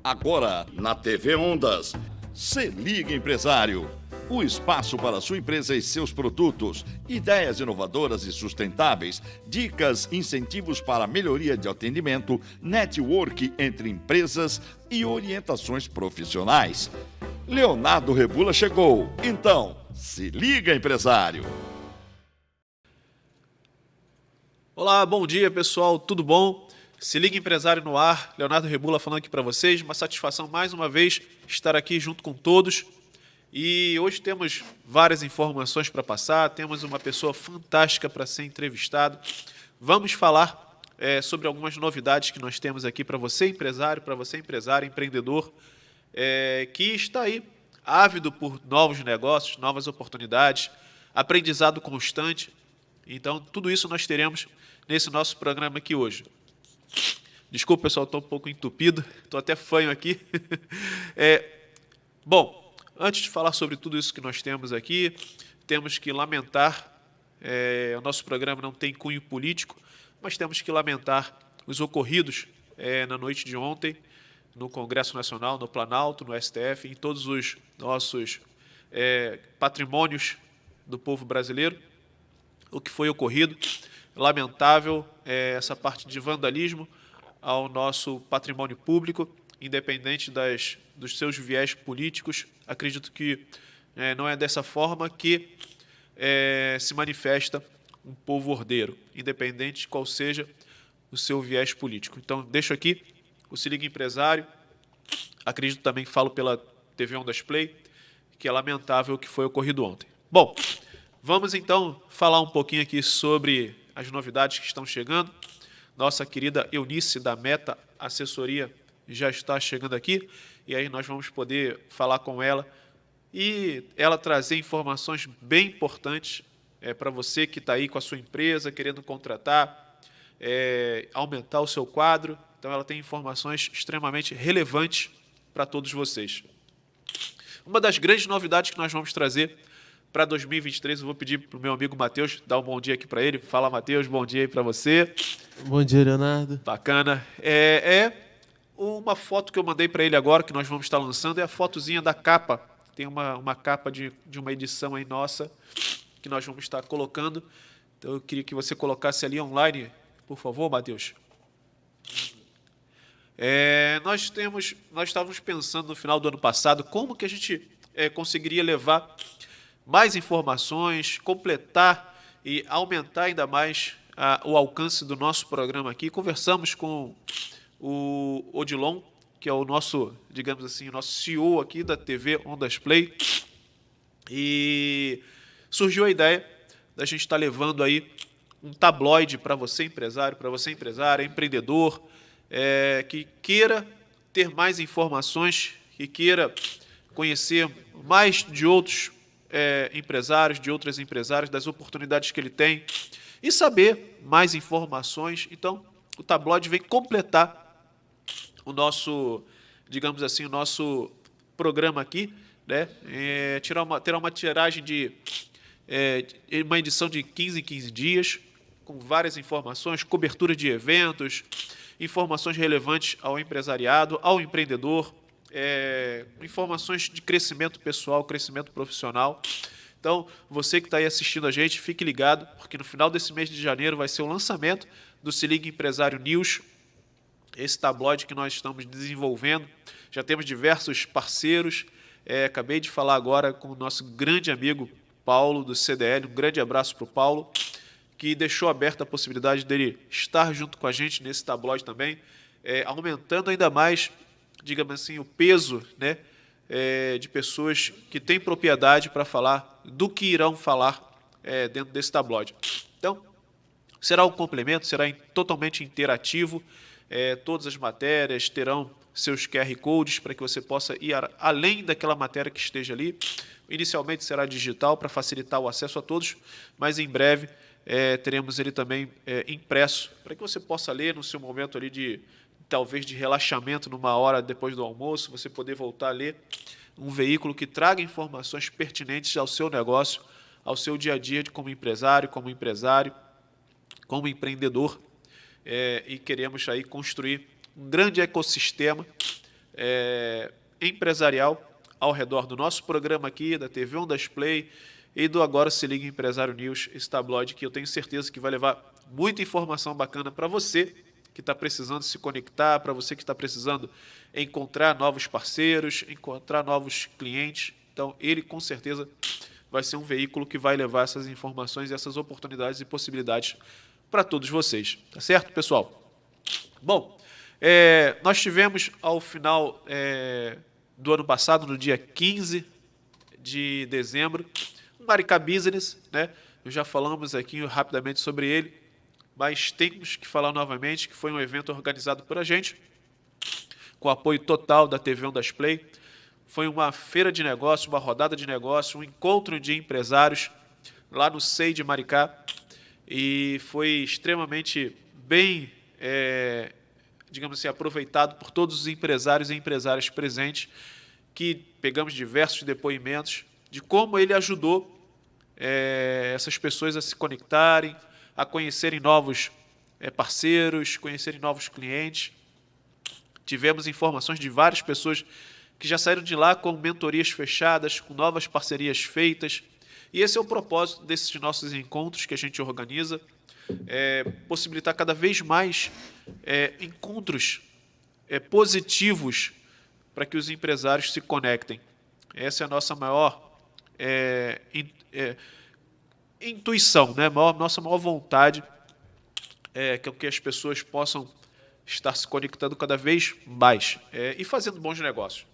Agora, na TV Ondas, Se Liga Empresário. O espaço para sua empresa e seus produtos, ideias inovadoras e sustentáveis, dicas, incentivos para melhoria de atendimento, network entre empresas e orientações profissionais. Leonardo Rebula chegou. Então, se liga, empresário. Olá, bom dia pessoal, tudo bom? Se liga, empresário no ar, Leonardo Rebula falando aqui para vocês. Uma satisfação mais uma vez estar aqui junto com todos. E hoje temos várias informações para passar, temos uma pessoa fantástica para ser entrevistado. Vamos falar sobre algumas novidades que nós temos aqui para você, empresário, empreendedor, que está aí ávido por novos negócios, novas oportunidades, aprendizado constante. Então, tudo isso nós teremos nesse nosso programa aqui hoje. Desculpa, pessoal, estou um pouco entupido, estou até fanho aqui. Bom, antes de falar sobre tudo isso que nós temos aqui, temos que lamentar, o nosso programa não tem cunho político, mas temos que lamentar os ocorridos na noite de ontem, no Congresso Nacional, no Planalto, no STF, em todos os nossos patrimônios do povo brasileiro, o que foi ocorrido. Lamentável essa parte de vandalismo ao nosso patrimônio público, independente dos seus viés políticos. Acredito que não é dessa forma que se manifesta um povo ordeiro, independente de qual seja o seu viés político. Então, deixo aqui o Se Liga Empresário. Acredito também que falo pela TV Ondas Play, que é lamentável o que foi ocorrido ontem. Bom, vamos então falar um pouquinho aqui sobre as novidades que estão chegando. Nossa querida Eunice da Meta Assessoria já está chegando aqui, e aí nós vamos poder falar com ela e ela trazer informações bem importantes para você que está aí com a sua empresa, querendo contratar, aumentar o seu quadro. Então ela tem informações extremamente relevantes para todos vocês. Uma das grandes novidades que nós vamos trazer para 2023, eu vou pedir para o meu amigo Matheus dar um bom dia aqui para ele. Fala, Matheus, bom dia aí para você. Bom dia, Leonardo. Bacana. Uma foto que eu mandei para ele agora, que nós vamos estar lançando, é a fotozinha da capa. Tem uma capa de uma edição aí nossa, que nós vamos estar colocando. Então eu queria que você colocasse ali online, por favor, Matheus. Nós estávamos pensando no final do ano passado como que a gente conseguiria levar mais informações, completar e aumentar ainda mais o alcance do nosso programa aqui. Conversamos com o Odilon, que é o nosso, digamos assim, o nosso CEO aqui da TV Ondas Play, e surgiu a ideia da gente estar levando aí um tabloide para você, empresário, para você, empresária, empreendedor, que queira ter mais informações, que queira conhecer mais de outros empresários, de outras empresárias, das oportunidades que ele tem e saber mais informações. Então, o tabloide vem completar o nosso, digamos assim, o nosso programa aqui, né? Terá uma tiragem de uma edição de 15 em 15 dias, com várias informações, cobertura de eventos, informações relevantes ao empresariado, ao empreendedor, informações de crescimento pessoal, crescimento profissional. Então, você que está aí assistindo a gente, fique ligado, porque no final desse mês de janeiro vai ser o lançamento do Se Liga Empresário News, esse tabloide que nós estamos desenvolvendo. Já temos diversos parceiros. Acabei de falar agora com o nosso grande amigo Paulo, do CDL. Um grande abraço para o Paulo, que deixou aberta a possibilidade dele estar junto com a gente nesse tabloide também, aumentando ainda mais, digamos assim, o peso, né, de pessoas que têm propriedade para falar do que irão falar dentro desse tabloide. Então, será um complemento, será totalmente interativo. Todas as matérias terão seus QR Codes para que você possa ir além daquela matéria que esteja ali. Inicialmente será digital para facilitar o acesso a todos, mas em breve teremos ele também impresso para que você possa ler no seu momento ali talvez de relaxamento, numa hora depois do almoço, você poder voltar a ler um veículo que traga informações pertinentes ao seu negócio, ao seu dia a dia como empresário, como empreendedor, e queremos aí construir um grande ecossistema empresarial ao redor do nosso programa aqui, da TV Ondas Play e do Agora Se Liga Empresário News, esse tabloide que eu tenho certeza que vai levar muita informação bacana para você que está precisando se conectar, para você que está precisando encontrar novos parceiros, encontrar novos clientes. Então, ele com certeza vai ser um veículo que vai levar essas informações, essas oportunidades e possibilidades para todos vocês. Tá certo, pessoal? Bom, nós tivemos ao final do ano passado, no dia 15 de dezembro, o Maricá Business, né? Já falamos aqui rapidamente sobre ele, mas temos que falar novamente que foi um evento organizado por a gente, com apoio total da TV Ondas Play. Foi uma feira de negócio, uma rodada de negócio, um encontro de empresários lá no SEI de Maricá, e foi extremamente bem, digamos assim, aproveitado por todos os empresários e empresárias presentes, que pegamos diversos depoimentos de como ele ajudou essas pessoas a se conectarem, a conhecerem novos parceiros, conhecerem novos clientes. Tivemos informações de várias pessoas que já saíram de lá com mentorias fechadas, com novas parcerias feitas. E esse é o propósito desses nossos encontros que a gente organiza, possibilitar cada vez mais encontros positivos para que os empresários se conectem. Essa é a nossa maior intuição, né? Nossa maior vontade que as pessoas possam estar se conectando cada vez mais e fazendo bons negócios.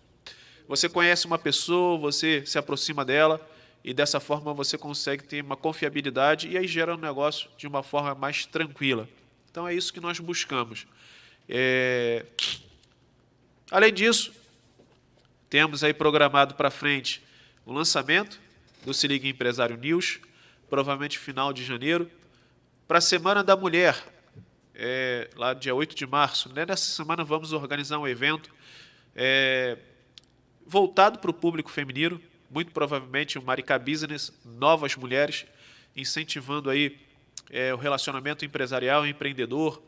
Você conhece uma pessoa, você se aproxima dela e dessa forma você consegue ter uma confiabilidade e aí gera um negócio de uma forma mais tranquila. Então é isso que nós buscamos. Além disso, temos aí programado para frente o lançamento do Se Liga Empresário News, provavelmente final de janeiro, para a Semana da Mulher, lá dia 8 de março. Nessa semana vamos organizar um evento voltado para o público feminino, muito provavelmente o Maricá Business, novas mulheres, incentivando aí o relacionamento empresarial e empreendedor,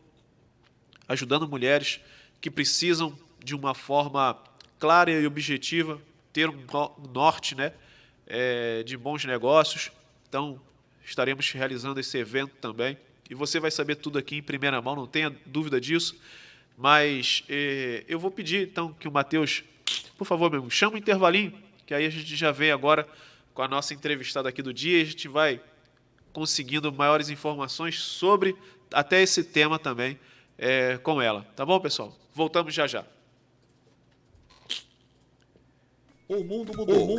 ajudando mulheres que precisam de uma forma clara e objetiva, ter um norte, né, de bons negócios. Então, estaremos realizando esse evento também. E você vai saber tudo aqui em primeira mão, não tenha dúvida disso. Mas eu vou pedir, então, que o Matheus, por favor, meu amigo, chama o intervalinho, que aí a gente já vem agora com a nossa entrevistada aqui do dia e a gente vai conseguindo maiores informações sobre até esse tema também com ela. Tá bom, pessoal? Voltamos já já. O mundo mudou,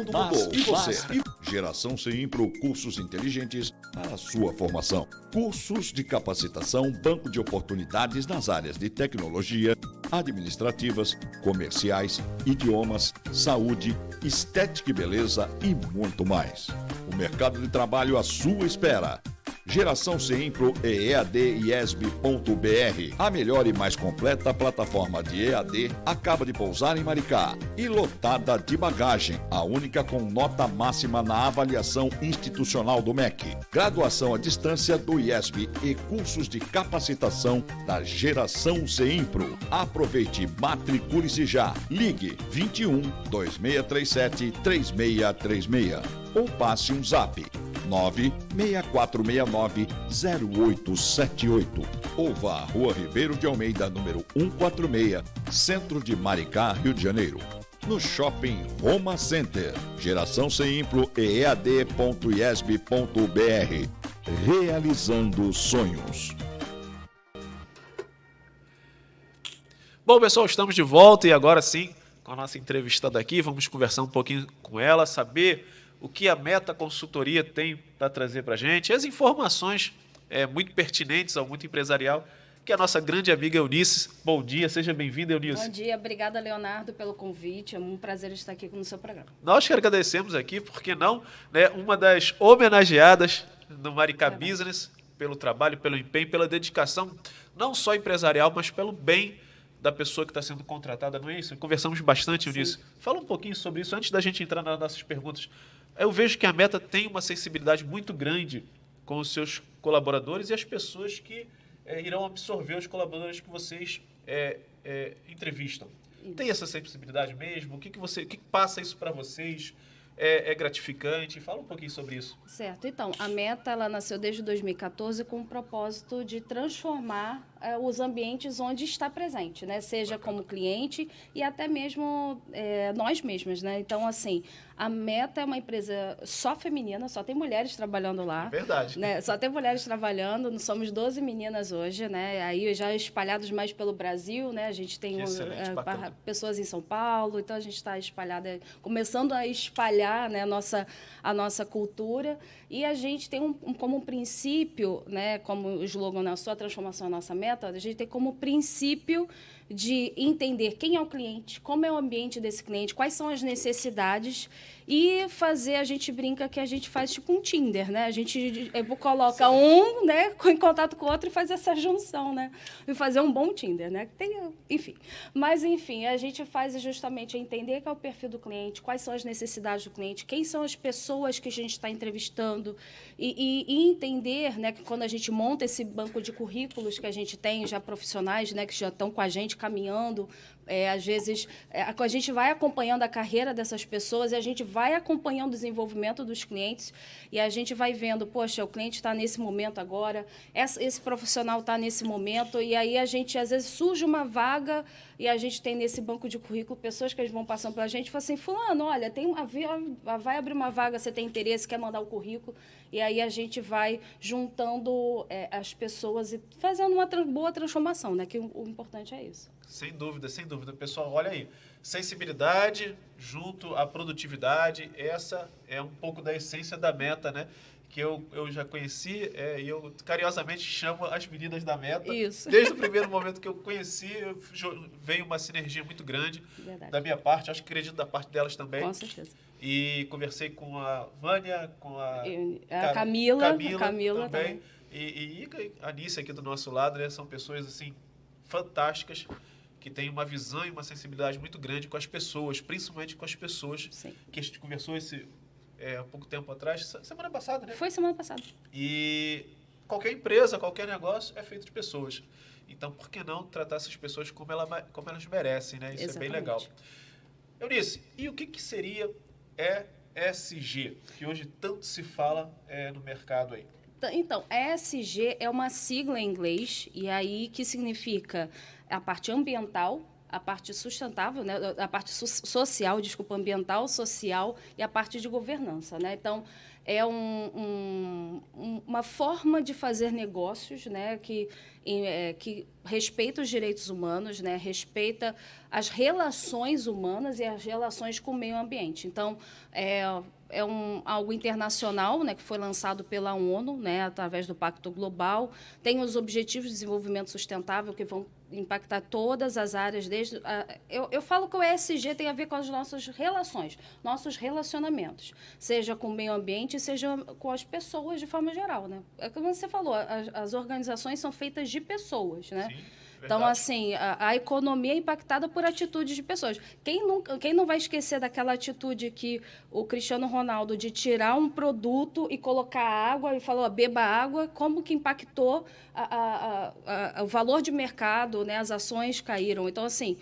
e você? Geração CEIMPRO Cursos Inteligentes para a sua formação. Cursos de capacitação, banco de oportunidades nas áreas de tecnologia, administrativas, comerciais, idiomas, saúde, estética e beleza e muito mais. O mercado de trabalho à sua espera. Geração CEIMPRO e EAD IESB.br, a melhor e mais completa plataforma de EAD, acaba de pousar em Maricá e lotada de bagagem, a única com nota máxima na avaliação institucional do MEC. Graduação à distância do IESB e cursos de capacitação da Geração CEIMPRO. Aproveite, matricule-se já. Ligue 21 2637 3636 ou passe um zap 96469-0878. Ou vá à Rua Ribeiro de Almeida, número 146, Centro de Maricá, Rio de Janeiro. No Shopping Roma Center. Geração CEIMPRO e EAD.IESB.br. Realizando sonhos. Bom, pessoal, estamos de volta e agora sim, com a nossa entrevistada aqui, vamos conversar um pouquinho com ela, saber o que a Meta Consultoria tem para trazer para a gente, as informações muito pertinentes ao mundo empresarial, que a nossa grande amiga Eunice. Bom dia, seja bem-vinda, Eunice. Bom dia, obrigada, Leonardo, pelo convite, é um prazer estar aqui no seu programa. Nós que agradecemos aqui, porque não, né, uma das homenageadas do Maricá Business, pelo trabalho, pelo empenho, pela dedicação, não só empresarial, mas pelo bem da pessoa que está sendo contratada, não é isso? Conversamos bastante, Eunice. Fala um pouquinho sobre isso, antes da gente entrar nas nossas perguntas. Eu vejo que a Meta tem uma sensibilidade muito grande com os seus colaboradores e as pessoas que irão absorver os colaboradores que vocês entrevistam. Tem essa sensibilidade mesmo? O que passa isso para vocês? É gratificante? Fala um pouquinho sobre isso. Certo. Então, a Meta ela nasceu desde 2014 com o propósito de transformar os ambientes onde está presente, né? Seja como cliente e até mesmo nós mesmos, né? Então, assim, a Meta é uma empresa só feminina, só tem mulheres trabalhando lá. É verdade. Né? Só tem mulheres trabalhando, nós somos 12 meninas hoje, né? Aí já espalhados mais pelo Brasil, né? A gente tem pessoas em São Paulo, então a gente está espalhada, começando a espalhar, né, a nossa cultura, e a gente tem como princípio, né, como o slogan na sua transformação é a nossa meta, a gente tem como princípio de entender quem é o cliente, como é o ambiente desse cliente, quais são as necessidades e fazer, a gente brinca que a gente faz tipo um Tinder, né? A gente coloca um, né, em contato com o outro e faz essa junção, né? E fazer um bom Tinder, né? Enfim. Mas, enfim, a gente faz justamente entender qual é o perfil do cliente, quais são as necessidades do cliente, quem são as pessoas que a gente está entrevistando e entender, né, que quando a gente monta esse banco de currículos que a gente tem, já profissionais, né, que já estão com a gente caminhando, às vezes a gente vai acompanhando a carreira dessas pessoas e a gente vai acompanhando o desenvolvimento dos clientes e a gente vai vendo, poxa, o cliente está nesse momento agora, esse profissional está nesse momento, e aí a gente, às vezes, surge uma vaga e a gente tem nesse banco de currículo pessoas que eles vão passando pela gente e falam assim, fulano, olha, vai abrir uma vaga, você tem interesse, quer mandar o currículo, e aí a gente vai juntando as pessoas e fazendo uma boa transformação, né? Que o importante é isso. Sem dúvida, sem dúvida. Pessoal, olha aí. Sensibilidade junto à produtividade, essa é um pouco da essência da Meta, né? Que eu já conheci e eu carinhosamente chamo as meninas da Meta. Isso. Desde o primeiro momento que eu conheci, veio uma sinergia muito grande. Verdade. Da minha parte, acho que acredito da parte delas também. Com certeza. E conversei com a Vânia, com a Camila também. E a Anícia aqui do nosso lado, né? São pessoas assim fantásticas, que têm uma visão e uma sensibilidade muito grande com as pessoas, principalmente com as pessoas. Sim. Que a gente conversou há pouco tempo atrás, semana passada, né? Foi semana passada. E qualquer empresa, qualquer negócio é feito de pessoas. Então, por que não tratar essas pessoas como elas merecem, né? Isso Exatamente. é bem legal. Eunice, e o que seria ESG, que hoje tanto se fala no mercado aí? Então, ESG é uma sigla em inglês, e aí que significa a parte ambiental, a parte sustentável, né? A parte social, desculpa, ambiental, social e a parte de governança, né? Então, é uma forma de fazer negócios, né? Que respeita os direitos humanos, né? Respeita as relações humanas e as relações com o meio ambiente. Então, algo internacional, né, que foi lançado pela ONU, né, através do Pacto Global. Tem os Objetivos de Desenvolvimento Sustentável, que vão impactar todas as áreas. Eu falo que o ESG tem a ver com as nossas relações, nossos relacionamentos, seja com o meio ambiente, seja com as pessoas de forma geral. Né? É como você falou, as organizações são feitas de pessoas, né? Sim. Então, assim, a economia é impactada por atitudes de pessoas. Quem não vai esquecer daquela atitude que o Cristiano Ronaldo, de tirar um produto e colocar água e falou, beba água, como que impactou o valor de mercado, né? As ações caíram. Então, assim,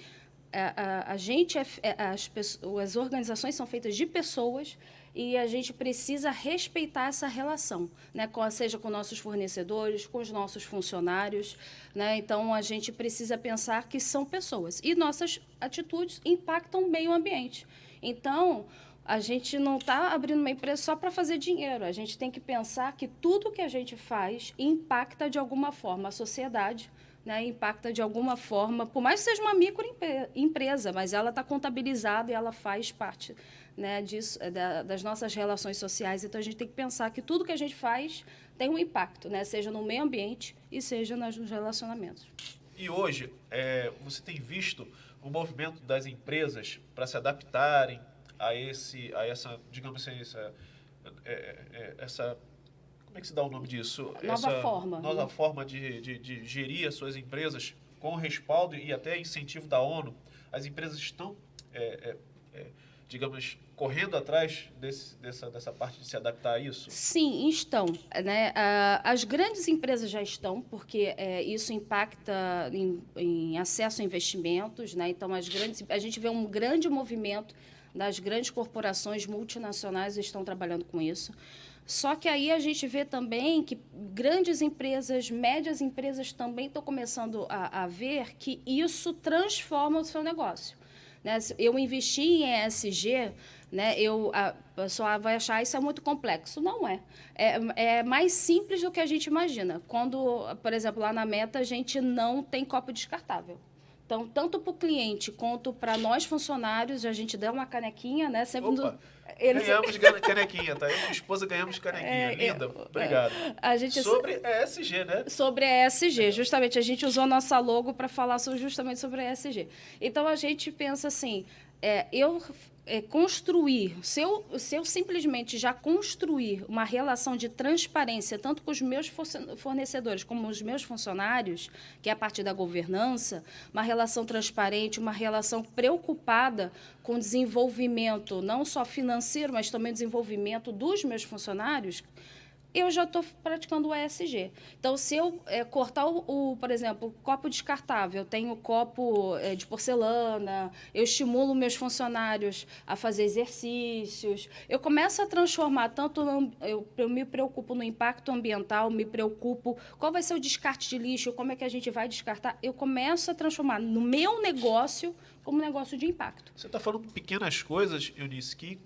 as organizações são feitas de pessoas e a gente precisa respeitar essa relação, né? Seja com nossos fornecedores, com os nossos funcionários, né? Então, a gente precisa pensar que são pessoas. E nossas atitudes impactam o meio ambiente. Então, a gente não está abrindo uma empresa só para fazer dinheiro. A gente tem que pensar que tudo que a gente faz impacta de alguma forma a sociedade, né, impacta de alguma forma, por mais que seja uma microempresa, mas ela está contabilizada e ela faz parte, né, disso, das nossas relações sociais. Então, a gente tem que pensar que tudo que a gente faz tem um impacto, né, seja no meio ambiente e seja nos relacionamentos. E hoje, você tem visto o movimento das empresas para se adaptarem a essa, digamos assim, essa como é que se dá o nome disso? Nova forma de gerir as suas empresas com respaldo e até incentivo da ONU. As empresas estão digamos, correndo atrás dessa parte de se adaptar a isso? Sim, estão. Né? As grandes empresas já estão, porque isso impacta em acesso a investimentos. Né? Então, a gente vê um grande movimento das grandes corporações multinacionais estão trabalhando com isso. Só que aí a gente vê também que grandes empresas, médias empresas também estão começando a ver que isso transforma o seu negócio. Né? Eu investi em ESG, né? A pessoa vai achar isso é muito complexo. Não é. É mais simples do que a gente imagina. Quando, por exemplo, lá na Meta, a gente não tem copo descartável. Então, tanto para o cliente quanto para nós funcionários, a gente dá uma canequinha, né? Sempre ganhamos canequinha, tá? Eu e minha esposa ganhamos canequinha. Linda, obrigado. Sobre ESG, né? Sobre ESG, justamente. A gente usou a nossa logo para falar justamente sobre ESG. Então, a gente pensa assim, construir, se eu simplesmente já construir uma relação de transparência, tanto com os meus fornecedores como os meus funcionários, que é a parte da governança, uma relação transparente, uma relação preocupada com o desenvolvimento, não só financeiro, mas também desenvolvimento dos meus funcionários, eu já estou praticando o ESG. Então, se eu cortar, por exemplo, o copo descartável, eu tenho copo de porcelana, eu estimulo meus funcionários a fazer exercícios, eu começo a transformar, eu me preocupo no impacto ambiental, me preocupo qual vai ser o descarte de lixo, como é que a gente vai descartar, eu começo a transformar no meu negócio como um negócio de impacto. Você está falando pequenas coisas, Eunice, que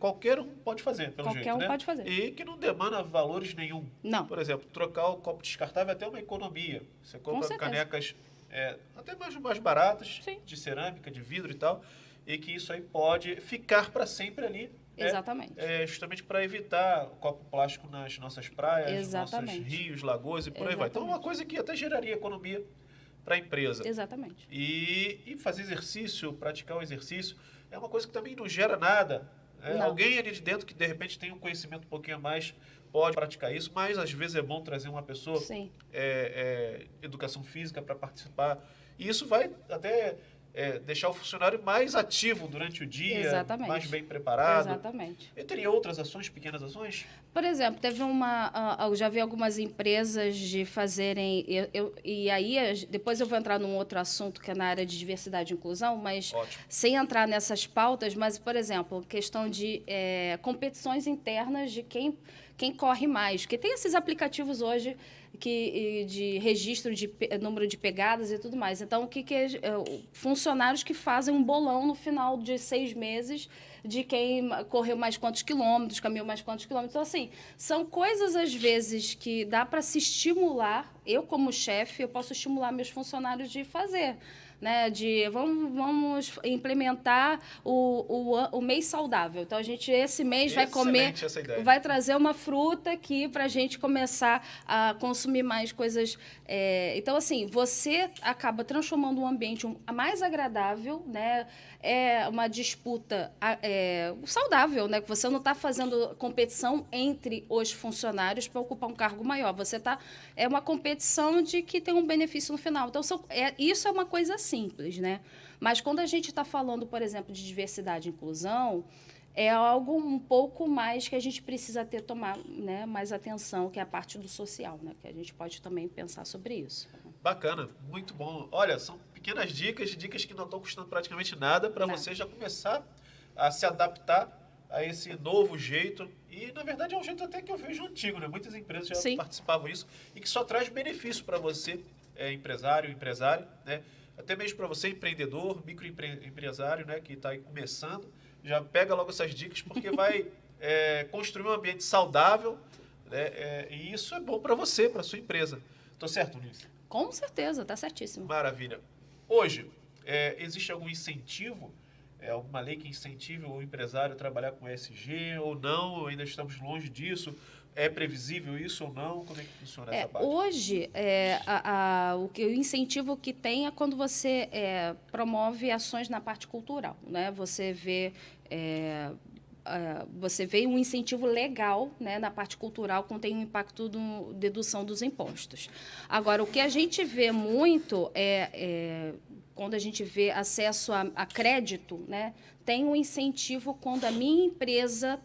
qualquer um pode fazer, pelo jeito, Qualquer um pode fazer. E que não demanda valores nenhum. Não. Por exemplo, trocar o copo descartável é até uma economia. Você compra canecas até mais baratas, sim, de cerâmica, de vidro e tal, e que isso aí pode ficar para sempre ali. Exatamente. Justamente para evitar o copo plástico nas nossas praias, exatamente, nossos rios, lagoas e por aí vai. Então, é uma coisa que até geraria economia para a empresa. Exatamente. E fazer exercício, praticar o exercício, é uma coisa que também não gera nada. Alguém ali de dentro que, de repente, tem um conhecimento um pouquinho a mais pode praticar isso, mas, às vezes, é bom trazer uma pessoa educação física para participar. E isso vai até deixar o funcionário mais ativo durante o dia, exatamente, mais bem preparado. Exatamente. E teria outras ações, pequenas ações? Por exemplo, teve eu já vi algumas empresas de fazerem... E aí, depois eu vou entrar num outro assunto, que é na área de diversidade e inclusão, mas ótimo, sem entrar nessas pautas, mas, por exemplo, questão de competições internas de quem corre mais. Porque tem esses aplicativos hoje de registro de número de pegadas e tudo mais. Então, funcionários que fazem um bolão no final de 6 meses de quem correu mais quantos quilômetros, caminhou mais quantos quilômetros. Então, assim, são coisas, às vezes, que dá para se estimular. Eu, como chefe, eu posso estimular meus funcionários de fazer. Né, vamos implementar o mês saudável. Então, a gente, esse mês, vai comer, vai trazer uma fruta aqui para a gente começar a consumir mais coisas. Então, assim, você acaba transformando um ambiente mais agradável, né? É uma disputa saudável, né? Você não está fazendo competição entre os funcionários para ocupar um cargo maior. É uma competição de que tem um benefício no final. Então, isso é uma coisa simples, né? Mas quando a gente está falando, por exemplo, de diversidade e inclusão, é algo um pouco mais que a gente precisa tomar, né, mais atenção, que é a parte do social, né? Que a gente pode também pensar sobre isso. Bacana, muito bom. Olha, são pequenas dicas que não estão custando praticamente nada para você já começar a se adaptar a esse novo jeito. E, na verdade, é um jeito até que eu vejo antigo, né? Muitas empresas já participavam disso e que só traz benefício para você, empresário, né? Até mesmo para você, empreendedor, microempresário, né? Que está aí começando. Já pega logo essas dicas, porque vai construir um ambiente saudável, né? E isso é bom para você, para sua empresa. Estou certo nisso? Com certeza, está certíssimo. Maravilha. Hoje, existe algum incentivo, alguma lei que incentive o empresário a trabalhar com ESG ou não? Ainda estamos longe disso? É previsível isso ou não? Como é que funciona essa parte? Hoje, o incentivo que tem é quando você promove ações na parte cultural, né? Você vê um incentivo legal, né, na parte cultural, quando tem um impacto dedução dos impostos. Agora, o que a gente vê muito quando a gente vê acesso a crédito, né, tem um incentivo quando a minha empresa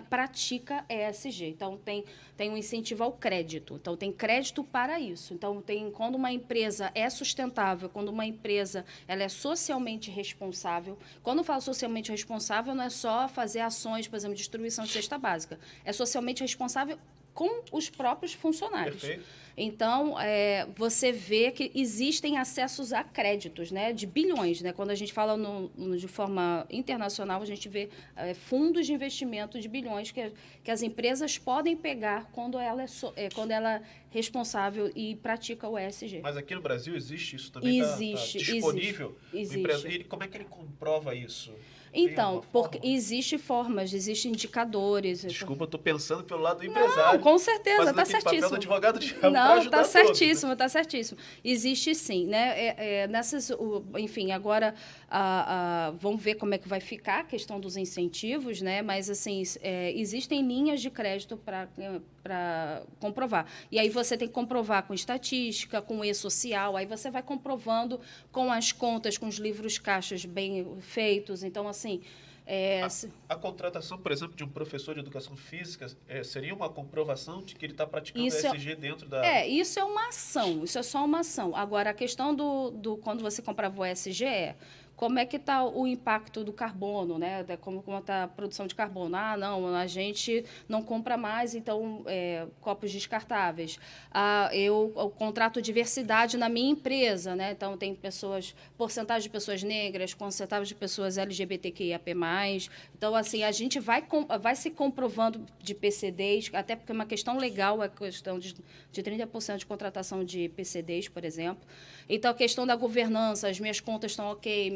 pratica ESG. Então, tem um incentivo ao crédito. Então, tem crédito para isso. Então, quando uma empresa é sustentável, quando uma empresa ela é socialmente responsável. Quando eu falo socialmente responsável, não é só fazer ações, por exemplo, distribuição de cesta básica. É socialmente responsável com os próprios funcionários. Perfeito. Então, você vê que existem acessos a créditos, né, de bilhões. Né? Quando a gente fala de forma internacional, a gente vê fundos de investimento de bilhões que as empresas podem pegar quando ela é responsável e pratica o ESG. Mas aqui no Brasil existe isso também? Existe. Tá disponível? Existe. Como é que ele comprova isso? Então, porque existem formas, existem indicadores. Desculpa, eu estou pensando pelo lado do empresário. Não, com certeza, está certíssimo. Papel do advogado de diabo. Não, está certíssimo, está certíssimo. Existe sim, né? Enfim, agora vamos ver como é que vai ficar a questão dos incentivos, né? Mas assim, existem linhas de crédito para comprovar. E aí você tem que comprovar com estatística, com e-social, aí você vai comprovando com as contas, com os livros caixas bem feitos. Então, assim, a contratação, por exemplo, de um professor de educação física seria uma comprovação de que ele está praticando ESG dentro da... Isso é uma ação, isso é só uma ação. Agora, a questão do quando você comprava o ESG como é que está o impacto do carbono, né? Como está a produção de carbono? Não, a gente não compra mais, então, copos descartáveis. Eu contrato diversidade na minha empresa, né? Então, tem porcentagem de pessoas negras, porcentagem de pessoas LGBTQIAP+. Então, assim, a gente vai se comprovando de PCDs, até porque é uma questão legal, a questão de 30% de contratação de PCDs, por exemplo. Então, a questão da governança, as minhas contas estão ok,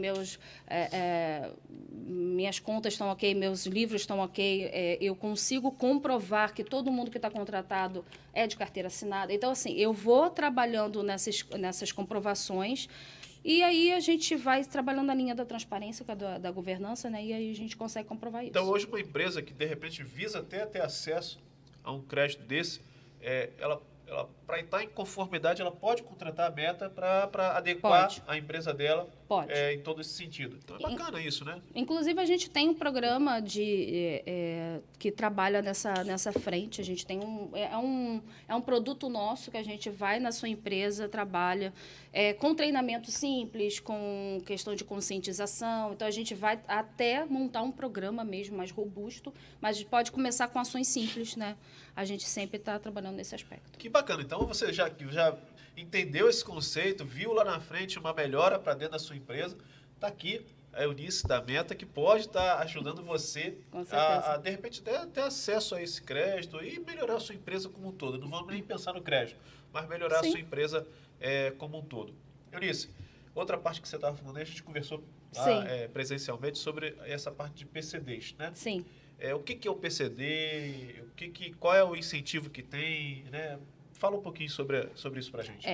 minhas contas estão ok, meus livros estão ok, eu consigo comprovar que todo mundo que está contratado é de carteira assinada. Então, assim, eu vou trabalhando nessas comprovações e aí a gente vai trabalhando na linha da transparência, da governança, né? E aí a gente consegue comprovar isso. Então, hoje, uma empresa que, de repente, visa até ter acesso a um crédito desse, ela para estar em conformidade, ela pode contratar a Meta para adequar a empresa dela em todo esse sentido. Então, é bacana isso, né? Inclusive, a gente tem um programa que trabalha nessa frente. A gente tem um produto nosso que a gente vai na sua empresa, trabalha com treinamento simples, com questão de conscientização. Então, a gente vai até montar um programa mesmo mais robusto, mas a gente pode começar com ações simples, né? A gente sempre está trabalhando nesse aspecto. Que bacana. Então, você já entendeu esse conceito, viu lá na frente uma melhora para dentro da sua empresa. Está aqui a Eunice da Meta, que pode estar ajudando você a, de repente, ter acesso a esse crédito e melhorar a sua empresa como um todo. Não vamos nem pensar no crédito, mas melhorar a sua empresa como um todo. Eunice, outra parte que você estava falando, a gente conversou presencialmente sobre essa parte de PCDs, né? Sim. O que é o PCD? Qual é o incentivo que tem, né? Fala um pouquinho sobre isso para a gente.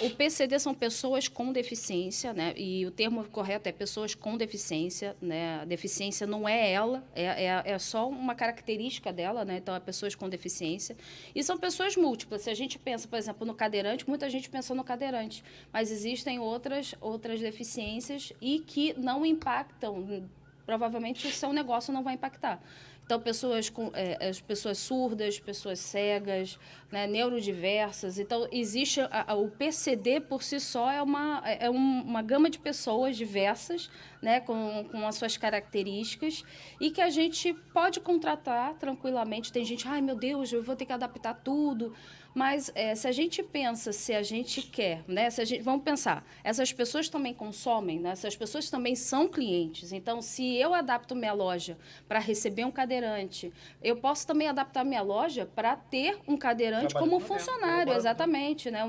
O PCD são pessoas com deficiência, né? E o termo correto é pessoas com deficiência, né? A deficiência não é ela, é só uma característica dela, né? Então, é pessoas com deficiência. E são pessoas múltiplas. Se a gente pensa, por exemplo, no cadeirante, muita gente pensa no cadeirante, mas existem outras deficiências e que não impactam. Provavelmente o seu negócio não vai impactar. Então, as pessoas surdas, pessoas cegas, né, neurodiversas. Então, existe o PCD por si só é uma gama de pessoas diversas, né, com as suas características e que a gente pode contratar tranquilamente. Tem gente, ai meu Deus, eu vou ter que adaptar tudo. Mas se a gente pensa, se a gente quer, né? Vamos pensar, essas pessoas também consomem, né? Essas pessoas também são clientes. Então, se eu adapto minha loja para receber um cadeirante, eu posso também adaptar minha loja para ter um cadeirante como funcionário, exatamente, né?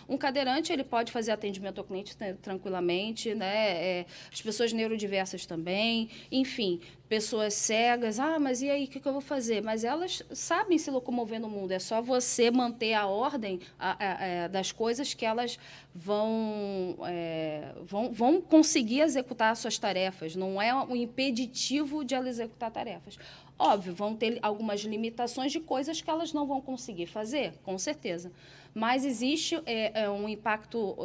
Um cadeirante, ele pode fazer atendimento ao cliente tranquilamente, né? As pessoas neurodiversas também, enfim, pessoas cegas, mas e aí, o que eu vou fazer? Mas elas sabem se locomover no mundo, é só você manter a ordem das coisas que elas vão vão conseguir executar as suas tarefas, não é um impeditivo de ela executar tarefas. Óbvio, vão ter algumas limitações de coisas que elas não vão conseguir fazer, com certeza. Mas existe um impacto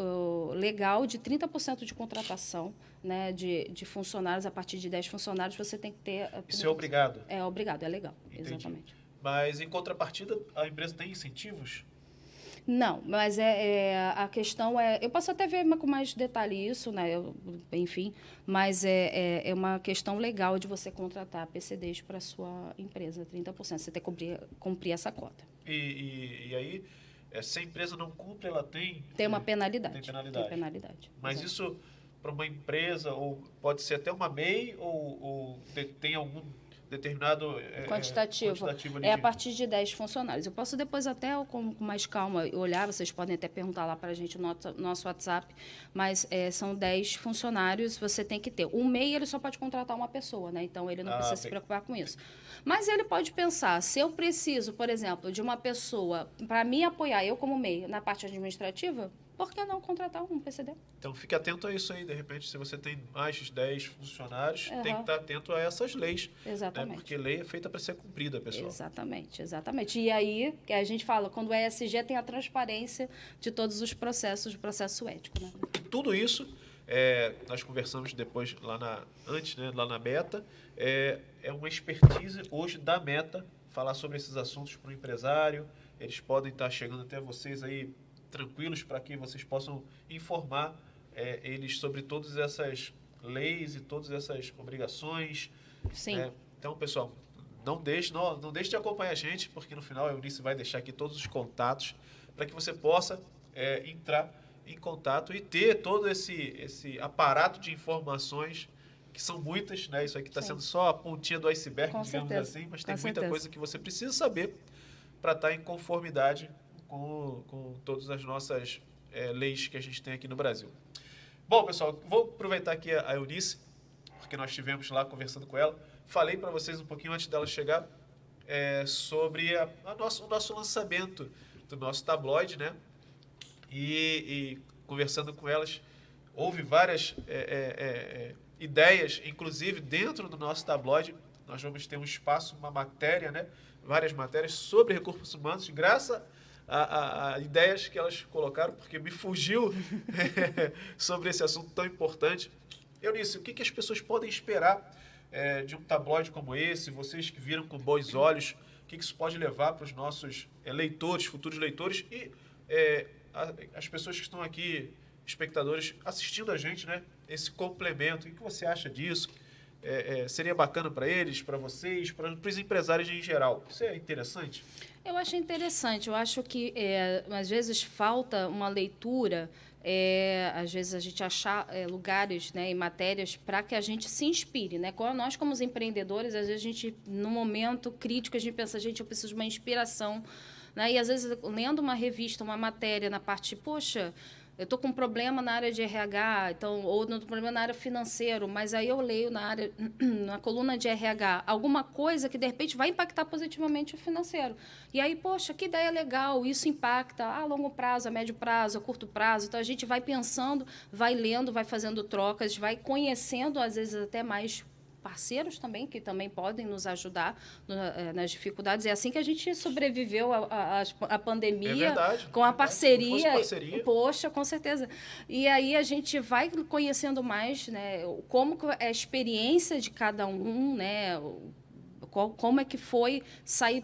legal de 30% de contratação, né, de funcionários. A partir de 10 funcionários, você tem que ter... Isso é obrigado? É obrigado, é legal. Entendi. Exatamente. Mas, em contrapartida, a empresa tem incentivos? Não, mas a questão é... Eu posso até ver com mais detalhe isso, né? Enfim, mas é uma questão legal de você contratar PCDs para a sua empresa, 30%. Você tem que cumprir essa cota. E aí, se a empresa não cumpre, ela tem... Tem uma penalidade. Tem penalidade. Tem penalidade. Mas exato. isso, para uma empresa, ou pode ser até uma MEI, ou tem algum determinado quantitativo ali a partir de 10 funcionários. Eu posso depois até, com mais calma, olhar, vocês podem até perguntar lá para a gente no nosso WhatsApp, mas são 10 funcionários, você tem que ter. O MEI, ele só pode contratar uma pessoa, né? Então, ele não precisa se preocupar com isso. Mas ele pode pensar, se eu preciso, por exemplo, de uma pessoa para me apoiar, eu como MEI, na parte administrativa, por que não contratar um PCD? Então, fique atento a isso aí. De repente, se você tem mais de 10 funcionários, tem que estar atento a essas leis. Exatamente. Né? Porque lei é feita para ser cumprida, pessoal. Exatamente, exatamente. E aí, que a gente fala, quando o ESG tem a transparência de todos os processos, do processo ético. Né? E tudo isso, nós conversamos depois, lá na Meta, é uma expertise hoje da Meta, falar sobre esses assuntos para o empresário. Eles podem estar chegando até vocês aí, tranquilos, para que vocês possam informar eles sobre todas essas leis e todas essas obrigações. Sim. Né? Então, pessoal, não deixe de acompanhar a gente, porque no final a Eunice vai deixar aqui todos os contatos para que você possa entrar em contato e ter todo esse aparato de informações, que são muitas, né? Isso aqui está sendo só a pontinha do iceberg, Com digamos certeza. assim, mas tem Com muita certeza. coisa que você precisa saber para estar em conformidade com todas as nossas leis que a gente tem aqui no Brasil. Bom, pessoal, vou aproveitar aqui a Eunice, porque nós estivemos lá conversando com ela. Falei para vocês um pouquinho antes dela chegar sobre o nosso lançamento do nosso tabloide, né? E conversando com elas, houve várias ideias, inclusive dentro do nosso tabloide, nós vamos ter um espaço, uma matéria, né? Várias matérias sobre recursos humanos, graças a ideias que elas colocaram, porque me fugiu sobre esse assunto tão importante. Eunice, o que as pessoas podem esperar de um tabloide como esse? Vocês que viram com bons olhos, o que isso pode levar para os nossos leitores, futuros leitores e as pessoas que estão aqui, espectadores, assistindo a gente, né? Esse complemento, o que você acha disso? Seria bacana para eles, para vocês, para os empresários em geral? Isso é interessante? Eu acho interessante. Eu acho que, às vezes, falta uma leitura, às vezes, a gente achar lugares, né, e matérias para que a gente se inspire. Né? Nós, como os empreendedores, às vezes, a gente, no momento crítico, a gente pensa, gente, eu preciso de uma inspiração. Né? E, às vezes, lendo uma revista, uma matéria na parte, poxa, eu estou com um problema na área de RH, então, ou estou com um problema na área financeira, mas aí eu leio na coluna de RH alguma coisa que, de repente, vai impactar positivamente o financeiro. E aí, poxa, que ideia legal, isso impacta a longo prazo, a médio prazo, a curto prazo. Então, a gente vai pensando, vai lendo, vai fazendo trocas, vai conhecendo, às vezes, até mais parceiros também, que também podem nos ajudar nas dificuldades. É assim que a gente sobreviveu à pandemia, com a parceria. Poxa, com certeza. E aí a gente vai conhecendo mais, né, como é a experiência de cada um, né, como é que foi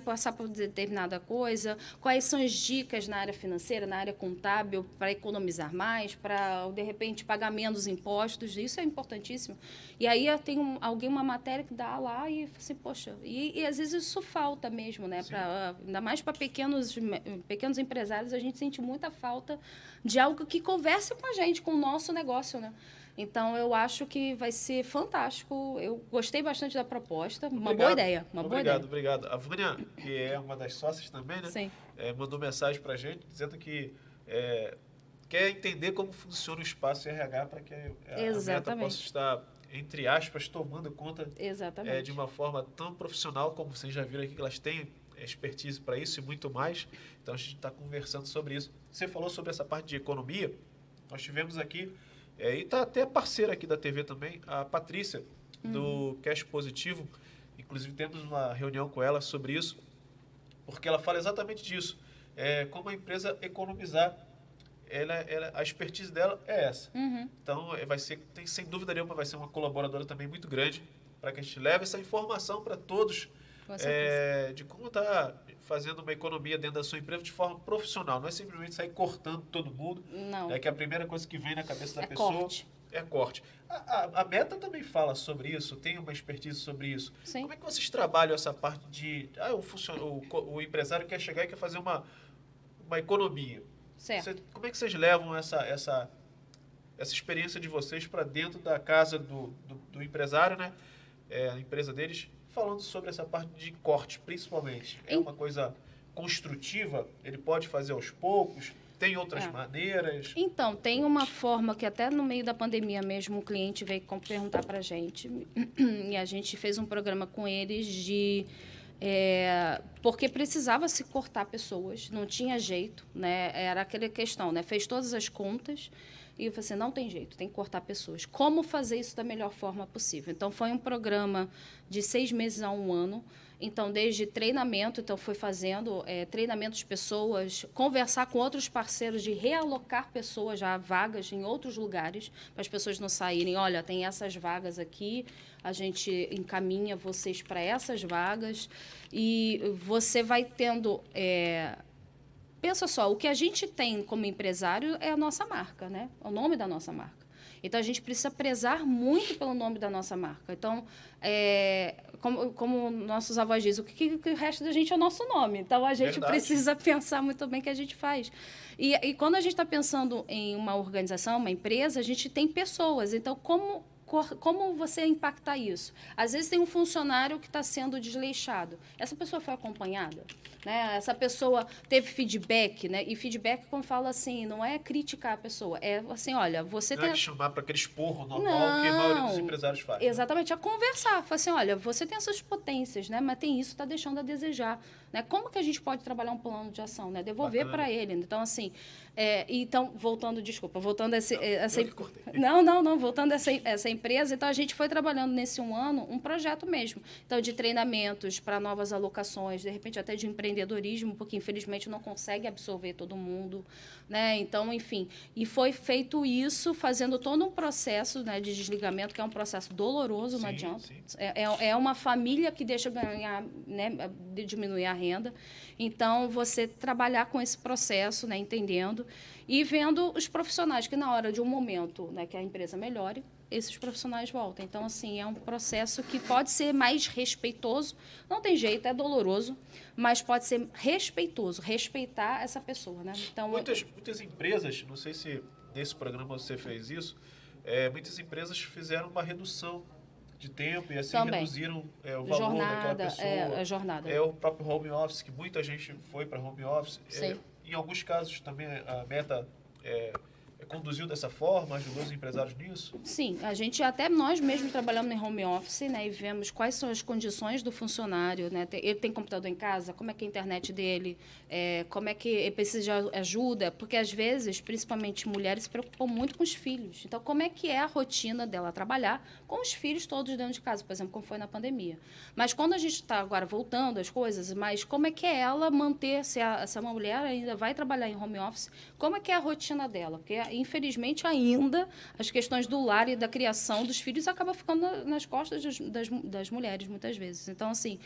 passar por determinada coisa, quais são as dicas na área financeira, na área contábil, para economizar mais, para, de repente, pagar menos impostos. Isso é importantíssimo. E aí tem uma matéria que dá lá e assim, poxa, e às vezes isso falta mesmo, né? Ainda mais para pequenos empresários, a gente sente muita falta de algo que converse com a gente, com o nosso negócio, né? Então, eu acho que vai ser fantástico. Eu gostei bastante da proposta. Uma boa ideia. Obrigado. A Vânia, que é uma das sócias também, né? Sim. Mandou mensagem para a gente, dizendo que quer entender como funciona o espaço RH para que a Meta possa estar, entre aspas, tomando conta de uma forma tão profissional, como vocês já viram aqui, que elas têm expertise para isso e muito mais. Então, a gente está conversando sobre isso. Você falou sobre essa parte de economia. Nós tivemos aqui, e está até parceira aqui da TV também, a Patrícia, do Cash Positivo. Inclusive, temos uma reunião com ela sobre isso, porque ela fala exatamente disso. Como a empresa economizar. A expertise dela é essa. Então, sem dúvida nenhuma, vai ser uma colaboradora também muito grande para que a gente leve essa informação para todos de como está fazendo uma economia dentro da sua empresa de forma profissional. Não é simplesmente sair cortando todo mundo. Não. É que a primeira coisa que vem na cabeça da pessoa é corte. A Meta também fala sobre isso, tem uma expertise sobre isso. Sim. Como é que vocês trabalham essa parte de... o empresário quer chegar e quer fazer uma economia. Certo. Como é que vocês levam essa experiência de vocês para dentro da casa do empresário, né? A empresa deles, falando sobre essa parte de corte, principalmente. É uma coisa construtiva? Ele pode fazer aos poucos? Tem outras maneiras? Então, tem uma forma que até no meio da pandemia mesmo o cliente veio perguntar para a gente, e a gente fez um programa com eles porque precisava se cortar pessoas, não tinha jeito, né? Era aquela questão, né? Fez todas as contas e eu falei assim, não tem jeito, tem que cortar pessoas. Como fazer isso da melhor forma possível? Então, foi um programa de 6 meses a 1 ano. Então, desde treinamento, então foi fazendo treinamento de pessoas, conversar com outros parceiros de realocar pessoas já vagas em outros lugares, para as pessoas não saírem, olha, tem essas vagas aqui, a gente encaminha vocês para essas vagas e você vai tendo... pensa só, o que a gente tem como empresário é a nossa marca, né? É o nome da nossa marca. Então, a gente precisa prezar muito pelo nome da nossa marca. Então, como nossos avós dizem, o resto da gente é o nosso nome. Então, a gente precisa pensar muito bem o que a gente faz. E quando a gente está pensando em uma organização, uma empresa, a gente tem pessoas. Então, como você impactar isso? Às vezes tem um funcionário que está sendo desleixado. Essa pessoa foi acompanhada? Né? Essa pessoa teve feedback, né? E feedback, quando fala assim, não é criticar a pessoa, é assim, olha, você não tem... Não é chamar para aquele esporro normal que a maioria dos empresários faz. Exatamente, é conversar. Fala assim, olha, você tem essas potências, né? Mas tem isso, está deixando a desejar. Né? Como que a gente pode trabalhar um plano de ação? Né? Devolver para ele. Então, assim, voltando essa empresa, então a gente foi trabalhando nesse 1 ano um projeto mesmo. Então, de treinamentos para novas alocações, de repente até de empreendedorismo, porque infelizmente não consegue absorver todo mundo, né? Então, enfim, e foi feito isso fazendo todo um processo, né, de desligamento, que é um processo doloroso, não adianta. Sim. É uma família que deixa ganhar, né, diminuir a renda. Então, você trabalhar com esse processo, né, entendendo, e vendo os profissionais que na hora de um momento, né, que a empresa melhore, esses profissionais voltam. Então, assim, é um processo que pode ser mais respeitoso, não tem jeito, é doloroso, mas pode ser respeitoso, respeitar essa pessoa, né? Então, muitas empresas, não sei se nesse programa você fez isso, muitas empresas fizeram uma redução de tempo e assim também reduziram o valor daquela pessoa. A jornada. O próprio home office, que muita gente foi para home office. Em alguns casos também a Meta conduziu dessa forma, ajudou os empresários nisso? Sim, nós mesmos trabalhamos em home office, né, e vemos quais são as condições do funcionário, né, ele tem computador em casa, como é que é a internet dele, como é que ele precisa de ajuda, porque às vezes, principalmente mulheres, se preocupam muito com os filhos. Então, como é que é a rotina dela trabalhar com os filhos todos dentro de casa, por exemplo, como foi na pandemia. Mas quando a gente está agora voltando às coisas, mas como é que é ela manter, se uma mulher ainda vai trabalhar em home office, como é que é a rotina dela? Porque infelizmente, ainda, as questões do lar e da criação dos filhos acabam ficando nas costas das mulheres, muitas vezes. Então, assim,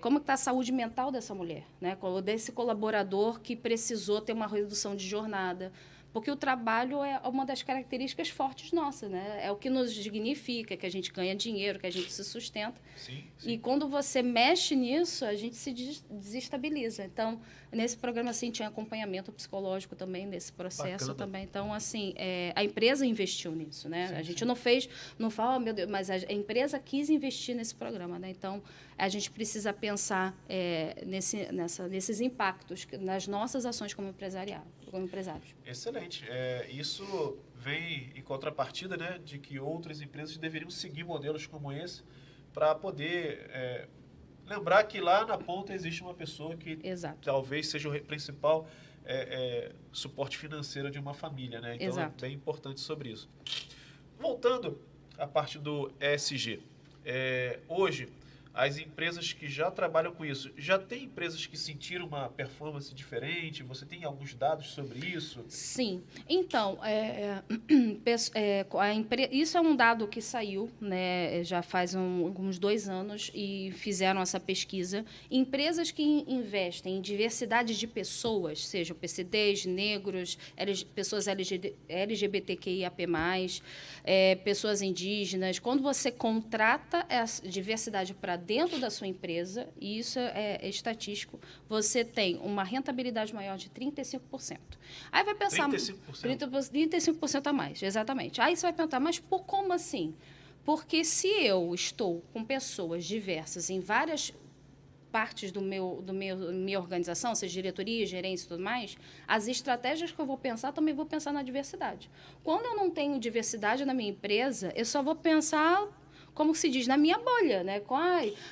como está a saúde mental dessa mulher, né? Desse colaborador que precisou ter uma redução de jornada, porque o trabalho é uma das características fortes nossas, né? É o que nos dignifica, que a gente ganha dinheiro, que a gente se sustenta. Sim. E quando você mexe nisso, a gente se desestabiliza. Então, nesse programa, assim, tinha acompanhamento psicológico também, nesse processo também. Então, assim, a empresa investiu nisso, né? A gente não fala, meu Deus, mas a empresa quis investir nesse programa, né? Então, a gente precisa pensar nesses impactos nas nossas ações como empresários. Excelente. Isso vem em contrapartida, né, de que outras empresas deveriam seguir modelos como esse para poder lembrar que lá na ponta existe uma pessoa que talvez seja o principal suporte financeiro de uma família, né? Então, Exato. é bem importante sobre isso. Voltando à parte do ESG, hoje, as empresas que já trabalham com isso, já tem empresas que sentiram uma performance diferente? Você tem alguns dados sobre isso? Sim. Então, isso é um dado que saiu, né, já faz uns 2 anos, e fizeram essa pesquisa. Empresas que investem em diversidade de pessoas, sejam PCDs, negros, pessoas LGBTQIAP+, pessoas indígenas, quando você contrata essa diversidade para dentro da sua empresa, e isso é estatístico, você tem uma rentabilidade maior de 35%. Aí vai pensar... 35%? 35% a mais, exatamente. Aí você vai perguntar, mas como assim? Porque se eu estou com pessoas diversas em várias partes minha organização, seja diretoria, gerência e tudo mais, as estratégias que eu vou pensar, também vou pensar na diversidade. Quando eu não tenho diversidade na minha empresa, eu só vou pensar, como se diz, na minha bolha, né?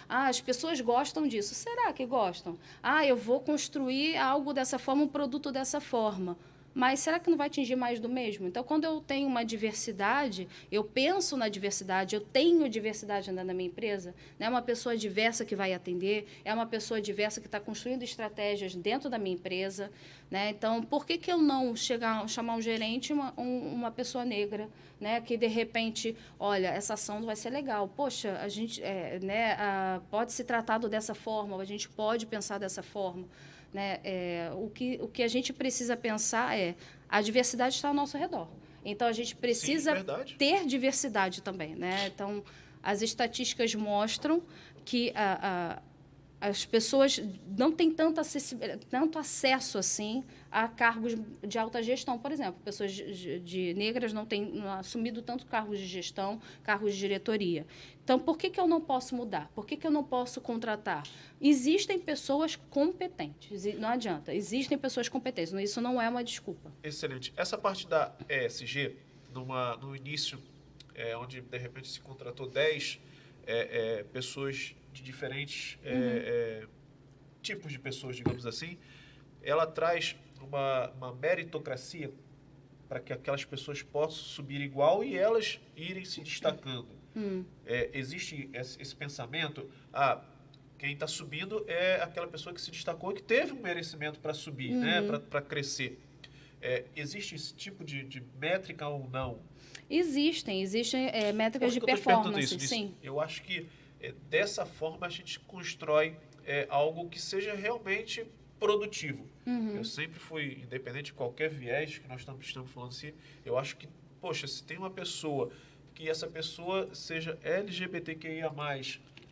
As pessoas gostam disso. Será que gostam? Eu vou construir algo dessa forma, um produto dessa forma. Mas será que não vai atingir mais do mesmo? Então, quando eu tenho uma diversidade, eu penso na diversidade, eu tenho diversidade na minha empresa, né? Uma pessoa diversa que vai atender, é uma pessoa diversa que está construindo estratégias dentro da minha empresa, né? Então, por que eu não chamar um gerente, uma pessoa negra, né? Que, de repente, olha, essa ação vai ser legal. Poxa, a gente pode ser tratado dessa forma, a gente pode pensar dessa forma. Né? O que a gente precisa pensar a diversidade está ao nosso redor. Então, a gente precisa ter diversidade também. Né? Então, as estatísticas mostram que as pessoas não têm tanto acesso assim a cargos de alta gestão, por exemplo. Pessoas negras não têm assumido tanto cargos de gestão, cargos de diretoria. Então, por que eu não posso mudar? Por que eu não posso contratar? Existem pessoas competentes, não adianta. Existem pessoas competentes, isso não é uma desculpa. Excelente. Essa parte da ESG, no início, onde, de repente, se contratou 10 pessoas de diferentes tipos de pessoas, digamos assim, ela traz uma meritocracia para que aquelas pessoas possam subir igual e elas irem se destacando. Existe esse pensamento, quem está subindo é aquela pessoa que se destacou e que teve um merecimento para subir, né, para crescer. Existe esse tipo de métrica ou não? Existem métricas de performance, sim. Eu acho que dessa forma a gente constrói algo que seja realmente produtivo. Eu sempre fui, independente de qualquer viés que nós estamos falando assim, eu acho que, poxa, se tem uma pessoa, que essa pessoa seja LGBTQIA+,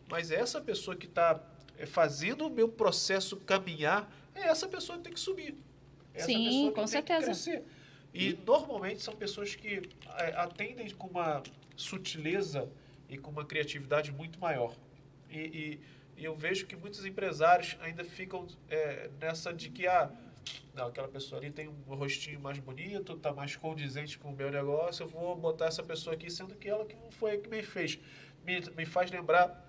mas essa pessoa que está fazendo o meu processo caminhar, essa pessoa que tem que subir. Sim, com certeza. Que crescer. E normalmente são pessoas que atendem com uma sutileza e com uma criatividade muito maior. E eu vejo que muitos empresários ainda ficam nessa de que não, aquela pessoa ali tem um rostinho mais bonito, está mais condizente com o meu negócio, eu vou botar essa pessoa aqui, sendo que ela que não foi a que me fez. Me faz lembrar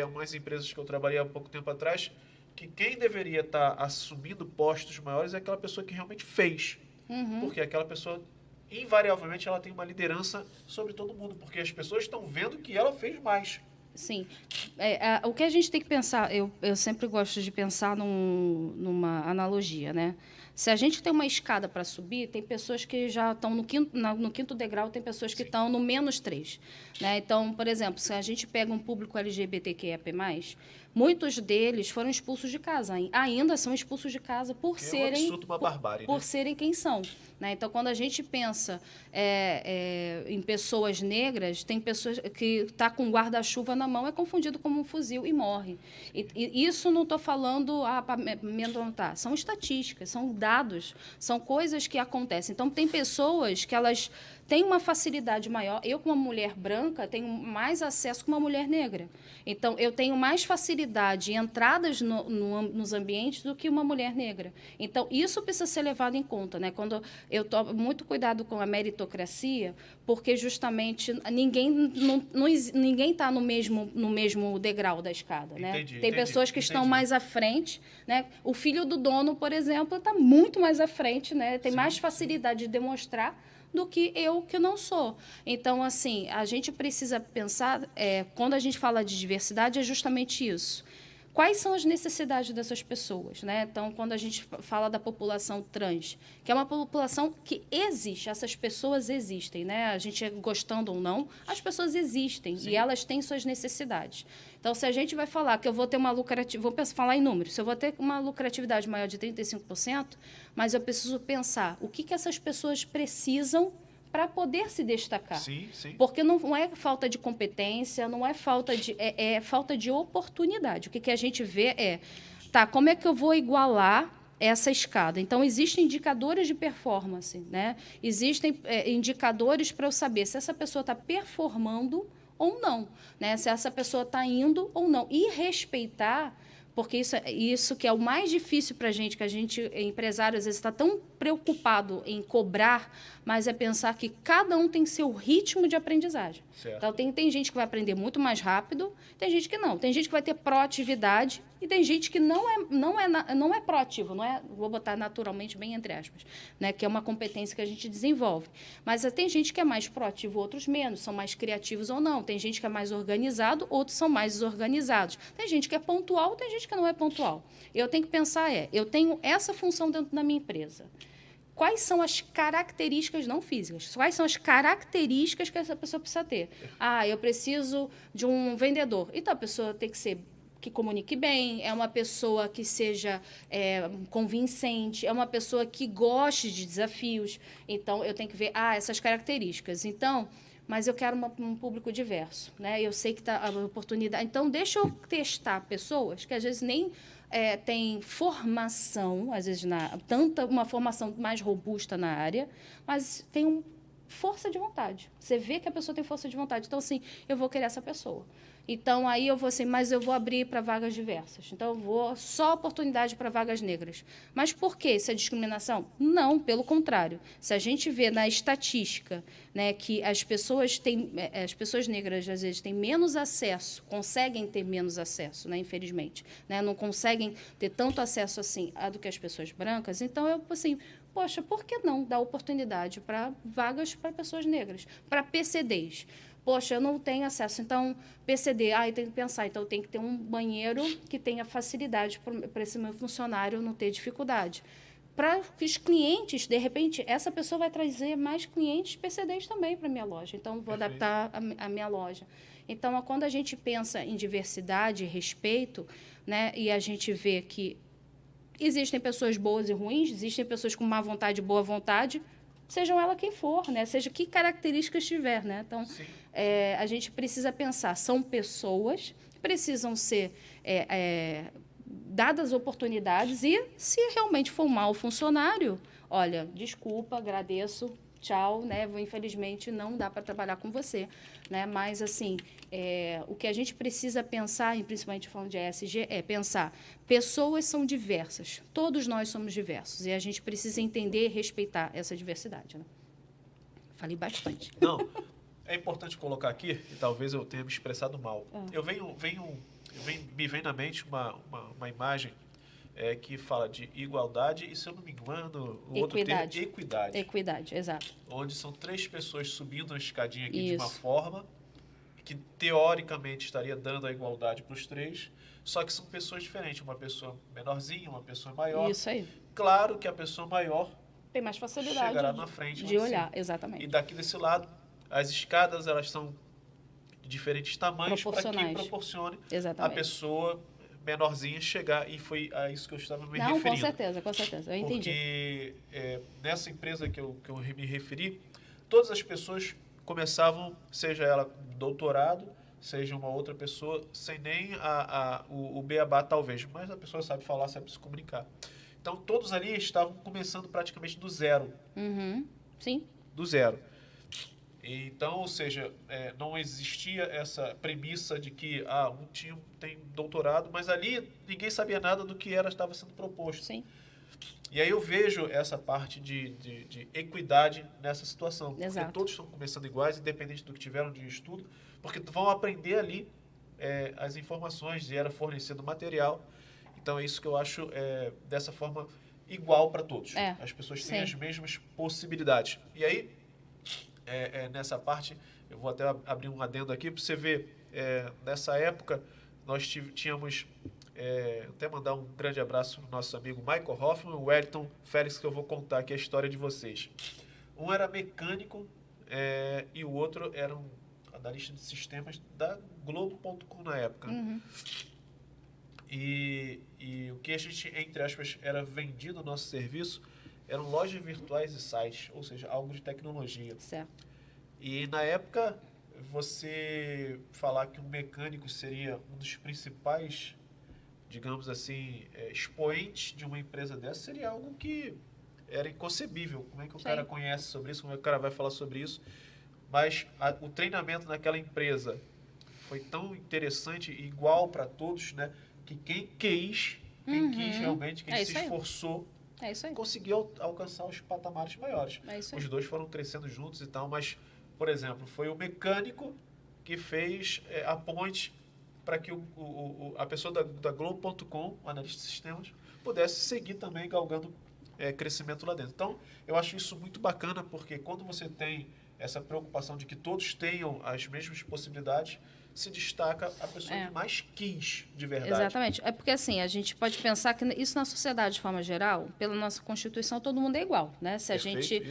umas empresas que eu trabalhei há pouco tempo atrás, que quem deveria estar assumindo postos maiores é aquela pessoa que realmente fez. Porque aquela pessoa, invariavelmente, ela tem uma liderança sobre todo mundo, porque as pessoas estão vendo que ela fez mais. Sim. O que a gente tem que pensar, eu sempre gosto de pensar numa analogia, né? Se a gente tem uma escada para subir, tem pessoas que já estão no quinto degrau, tem pessoas que estão no -3. Né? Então, por exemplo, se a gente pega um público LGBTQIAP+, muitos deles foram expulsos de casa, ainda são expulsos de casa por serem... É um absurdo, uma barbárie, por né? serem quem são. Né? Então, quando a gente pensa em pessoas negras, tem pessoas que está com um guarda-chuva na mão, é confundido como um fuzil e morre. E isso não estou falando para me amedrontar. São estatísticas, são dados, são coisas que acontecem. Então, tem pessoas que elas tem uma facilidade maior. Eu, como uma mulher branca, tenho mais acesso que uma mulher negra. Então, eu tenho mais facilidade em entradas nos ambientes do que uma mulher negra. Então, isso precisa ser levado em conta, né? Quando eu tomo muito cuidado com a meritocracia, porque justamente ninguém está no mesmo degrau da escada, né? Tem pessoas que estão mais à frente, né? O filho do dono, por exemplo, está muito mais à frente, né? Tem mais facilidade de demonstrar do que eu, que não sou. Então, assim, a gente precisa pensar, quando a gente fala de diversidade, é justamente isso. Quais são as necessidades dessas pessoas, né? Então, quando a gente fala da população trans, que é uma população que existe, essas pessoas existem, né? A gente gostando ou não, as pessoas existem. Sim. E elas têm suas necessidades. Então, se a gente vai falar que eu vou ter uma lucratividade, vou falar em números, se eu vou ter uma lucratividade maior de 35%, mas eu preciso pensar o que essas pessoas precisam para poder se destacar. Sim, sim. Porque não é falta de competência, não é falta de... É falta de oportunidade. O que a gente vê como é que eu vou igualar essa escada? Então, existem indicadores de performance, né? Existem indicadores para eu saber se essa pessoa está performando ou não, né? Se essa pessoa está indo ou não. E respeitar... Porque isso que é o mais difícil para a gente, que a gente, empresário, às vezes está tão preocupado em cobrar, mas é pensar que cada um tem seu ritmo de aprendizagem. Certo. Então, tem gente que vai aprender muito mais rápido, tem gente que não. Tem gente que vai ter proatividade e tem gente que não é proativo, vou botar naturalmente bem entre aspas, né, que é uma competência que a gente desenvolve. Mas tem gente que é mais proativo, outros menos, são mais criativos ou não. Tem gente que é mais organizado, outros são mais desorganizados. Tem gente que é pontual, tem gente que não é pontual. Eu tenho que pensar, eu tenho essa função dentro da minha empresa. Quais são as características, não físicas, quais são as características que essa pessoa precisa ter? Eu preciso de um vendedor. Então, a pessoa tem que ser que comunique bem, é uma pessoa que seja convincente, é uma pessoa que goste de desafios. Então, eu tenho que ver essas características. Então, mas eu quero um público diverso, né? Eu sei que está a oportunidade. Então, deixa eu testar pessoas que, às vezes, nem têm formação, às vezes, uma formação mais robusta na área, mas tem força de vontade. Você vê que a pessoa tem força de vontade. Então, assim, eu vou querer essa pessoa. Então, aí eu vou assim, mas eu vou abrir para vagas diversas. Então, eu vou só oportunidade para vagas negras. Mas por que isso é discriminação? Não, pelo contrário. Se a gente vê na estatística, né, que as pessoas negras, às vezes, têm menos acesso, conseguem ter menos acesso, né, infelizmente, né, não conseguem ter tanto acesso assim do que as pessoas brancas, então, eu, assim, poxa, por que não dar oportunidade para vagas para pessoas negras, para PCDs? Poxa, eu não tenho acesso. Então, PCD, eu tenho que pensar. Então, eu tenho que ter um banheiro que tenha facilidade para esse meu funcionário não ter dificuldade. Para os clientes, de repente, essa pessoa vai trazer mais clientes PCDs também para a minha loja. Então, vou adaptar a minha loja. Então, quando a gente pensa em diversidade e respeito, né, e a gente vê que existem pessoas boas e ruins, existem pessoas com má vontade e boa vontade, sejam ela quem for, né? Seja que características tiver, né? Então, a gente precisa pensar, são pessoas que precisam ser dadas oportunidades e, se realmente for um mau funcionário, olha, desculpa, agradeço, tchau, né? Infelizmente, não dá para trabalhar com você, né? Mas, assim, o que a gente precisa pensar, e principalmente falando de ESG, é pensar, pessoas são diversas, todos nós somos diversos, e a gente precisa entender e respeitar essa diversidade, né? Falei bastante. Não, é importante colocar aqui, e talvez eu tenha me expressado mal. Me vem na mente uma imagem que fala de igualdade e, se eu não me engano, o outro termo é equidade. Equidade, exato. Onde são 3 pessoas subindo uma escadinha aqui de uma forma que, teoricamente, estaria dando a igualdade para os 3, só que são pessoas diferentes. Uma pessoa menorzinha, uma pessoa maior. Isso aí. Claro que a pessoa maior tem mais facilidade chegará na frente de olhar, exatamente. E daqui desse lado, as escadas, elas são de diferentes tamanhos para que proporcione a pessoa menorzinha chegar, e foi a isso que eu estava me referindo. Com certeza, eu entendi. Porque nessa empresa que eu me referi, todas as pessoas começavam, seja ela doutorado, seja uma outra pessoa, sem nem o beabá talvez, mas a pessoa sabe falar, sabe se comunicar. Então, todos ali estavam começando praticamente do zero. Sim. Do zero. Então, ou seja, não existia essa premissa de que um time tem doutorado, mas ali ninguém sabia nada do que estava sendo proposto. Sim. E aí eu vejo essa parte de equidade nessa situação. Exato. Porque todos estão começando iguais, independente do que tiveram de estudo, porque vão aprender ali as informações e era fornecido material. Então é isso que eu acho dessa forma igual para todos. As pessoas têm as mesmas possibilidades. E aí, nessa parte, eu vou até abrir um adendo aqui para você ver. Nessa época, nós tínhamos... até mandar um grande abraço para o nosso amigo Michael Hoffman e o Wellington Félix, que eu vou contar aqui a história de vocês. Um era mecânico e o outro era um analista de sistemas da Globo.com na época. Uhum. E o que a gente, entre aspas, era vendido o nosso serviço eram lojas virtuais e sites, ou seja, algo de tecnologia. Certo. E na época, você falar que um mecânico seria um dos principais, digamos assim, expoentes de uma empresa dessa, seria algo que era inconcebível. Como é que o cara conhece sobre isso? Como é que o cara vai falar sobre isso? Mas o treinamento naquela empresa foi tão interessante e igual para todos, né? Que quem quis realmente, quem se esforçou, conseguiu alcançar os patamares maiores. Os dois foram crescendo juntos e tal, mas, por exemplo, foi o mecânico que fez a ponte para que a pessoa da Globo.com, o analista de sistemas, pudesse seguir também galgando crescimento lá dentro. Então, eu acho isso muito bacana, porque quando você tem essa preocupação de que todos tenham as mesmas possibilidades, se destaca a pessoa que mais quis de verdade. Exatamente. É porque, assim, a gente pode pensar que isso na sociedade, de forma geral, pela nossa Constituição, todo mundo é igual, né? Se a gente...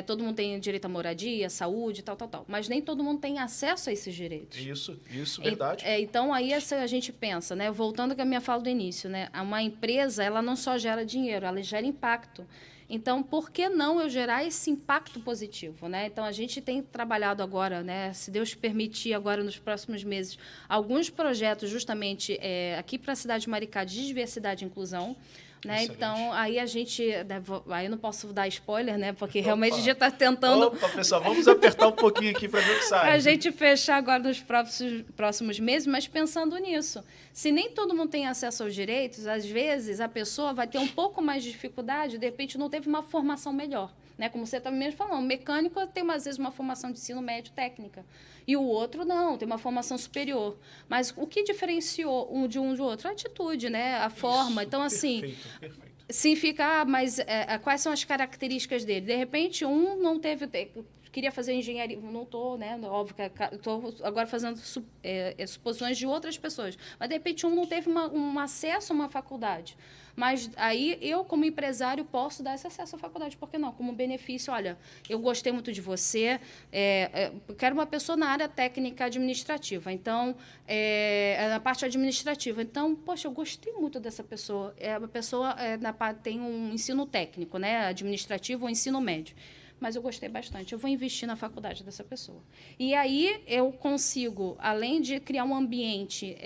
todo mundo tem direito à moradia, saúde, tal. Mas nem todo mundo tem acesso a esses direitos. Isso, verdade. Então, aí a gente pensa, né? Voltando com a minha fala do início, né? Uma empresa, ela não só gera dinheiro, ela gera impacto. Então, por que não eu gerar esse impacto positivo, né? Então, a gente tem trabalhado agora, né? Se Deus permitir, agora nos próximos meses, alguns projetos justamente aqui para a cidade de Maricá de diversidade e inclusão. Né? Então, aí a gente... Aí eu não posso dar spoiler, né? Porque realmente a gente está tentando... Opa, pessoal, vamos apertar um pouquinho aqui para ver o que sai. A gente fechar agora nos próximos meses, mas pensando nisso. Se nem todo mundo tem acesso aos direitos, às vezes a pessoa vai ter um pouco mais de dificuldade, de repente não teve uma formação melhor. Né? Como você está mesmo falando, o mecânico tem, às vezes, uma formação de ensino médio técnica. E o outro não, tem uma formação superior. Mas o que diferenciou um de outro? A atitude, né? A forma. Então, assim... Perfeito. Sim, fica... Mas quais são as características dele? De repente, um não teve... Queria fazer engenharia... Não estou, né? Óbvio que estou agora fazendo suposições de outras pessoas. Mas, de repente, um não teve um acesso a uma faculdade. Mas aí eu, como empresário, posso dar esse acesso à faculdade. Por que não? Como benefício, olha, eu gostei muito de você, quero uma pessoa na área técnica administrativa, então, na parte administrativa. Então, poxa, eu gostei muito dessa pessoa. A pessoa tem um ensino técnico, né, administrativo ou ensino médio. Mas eu gostei bastante. Eu vou investir na faculdade dessa pessoa. E aí eu consigo, além de criar um ambiente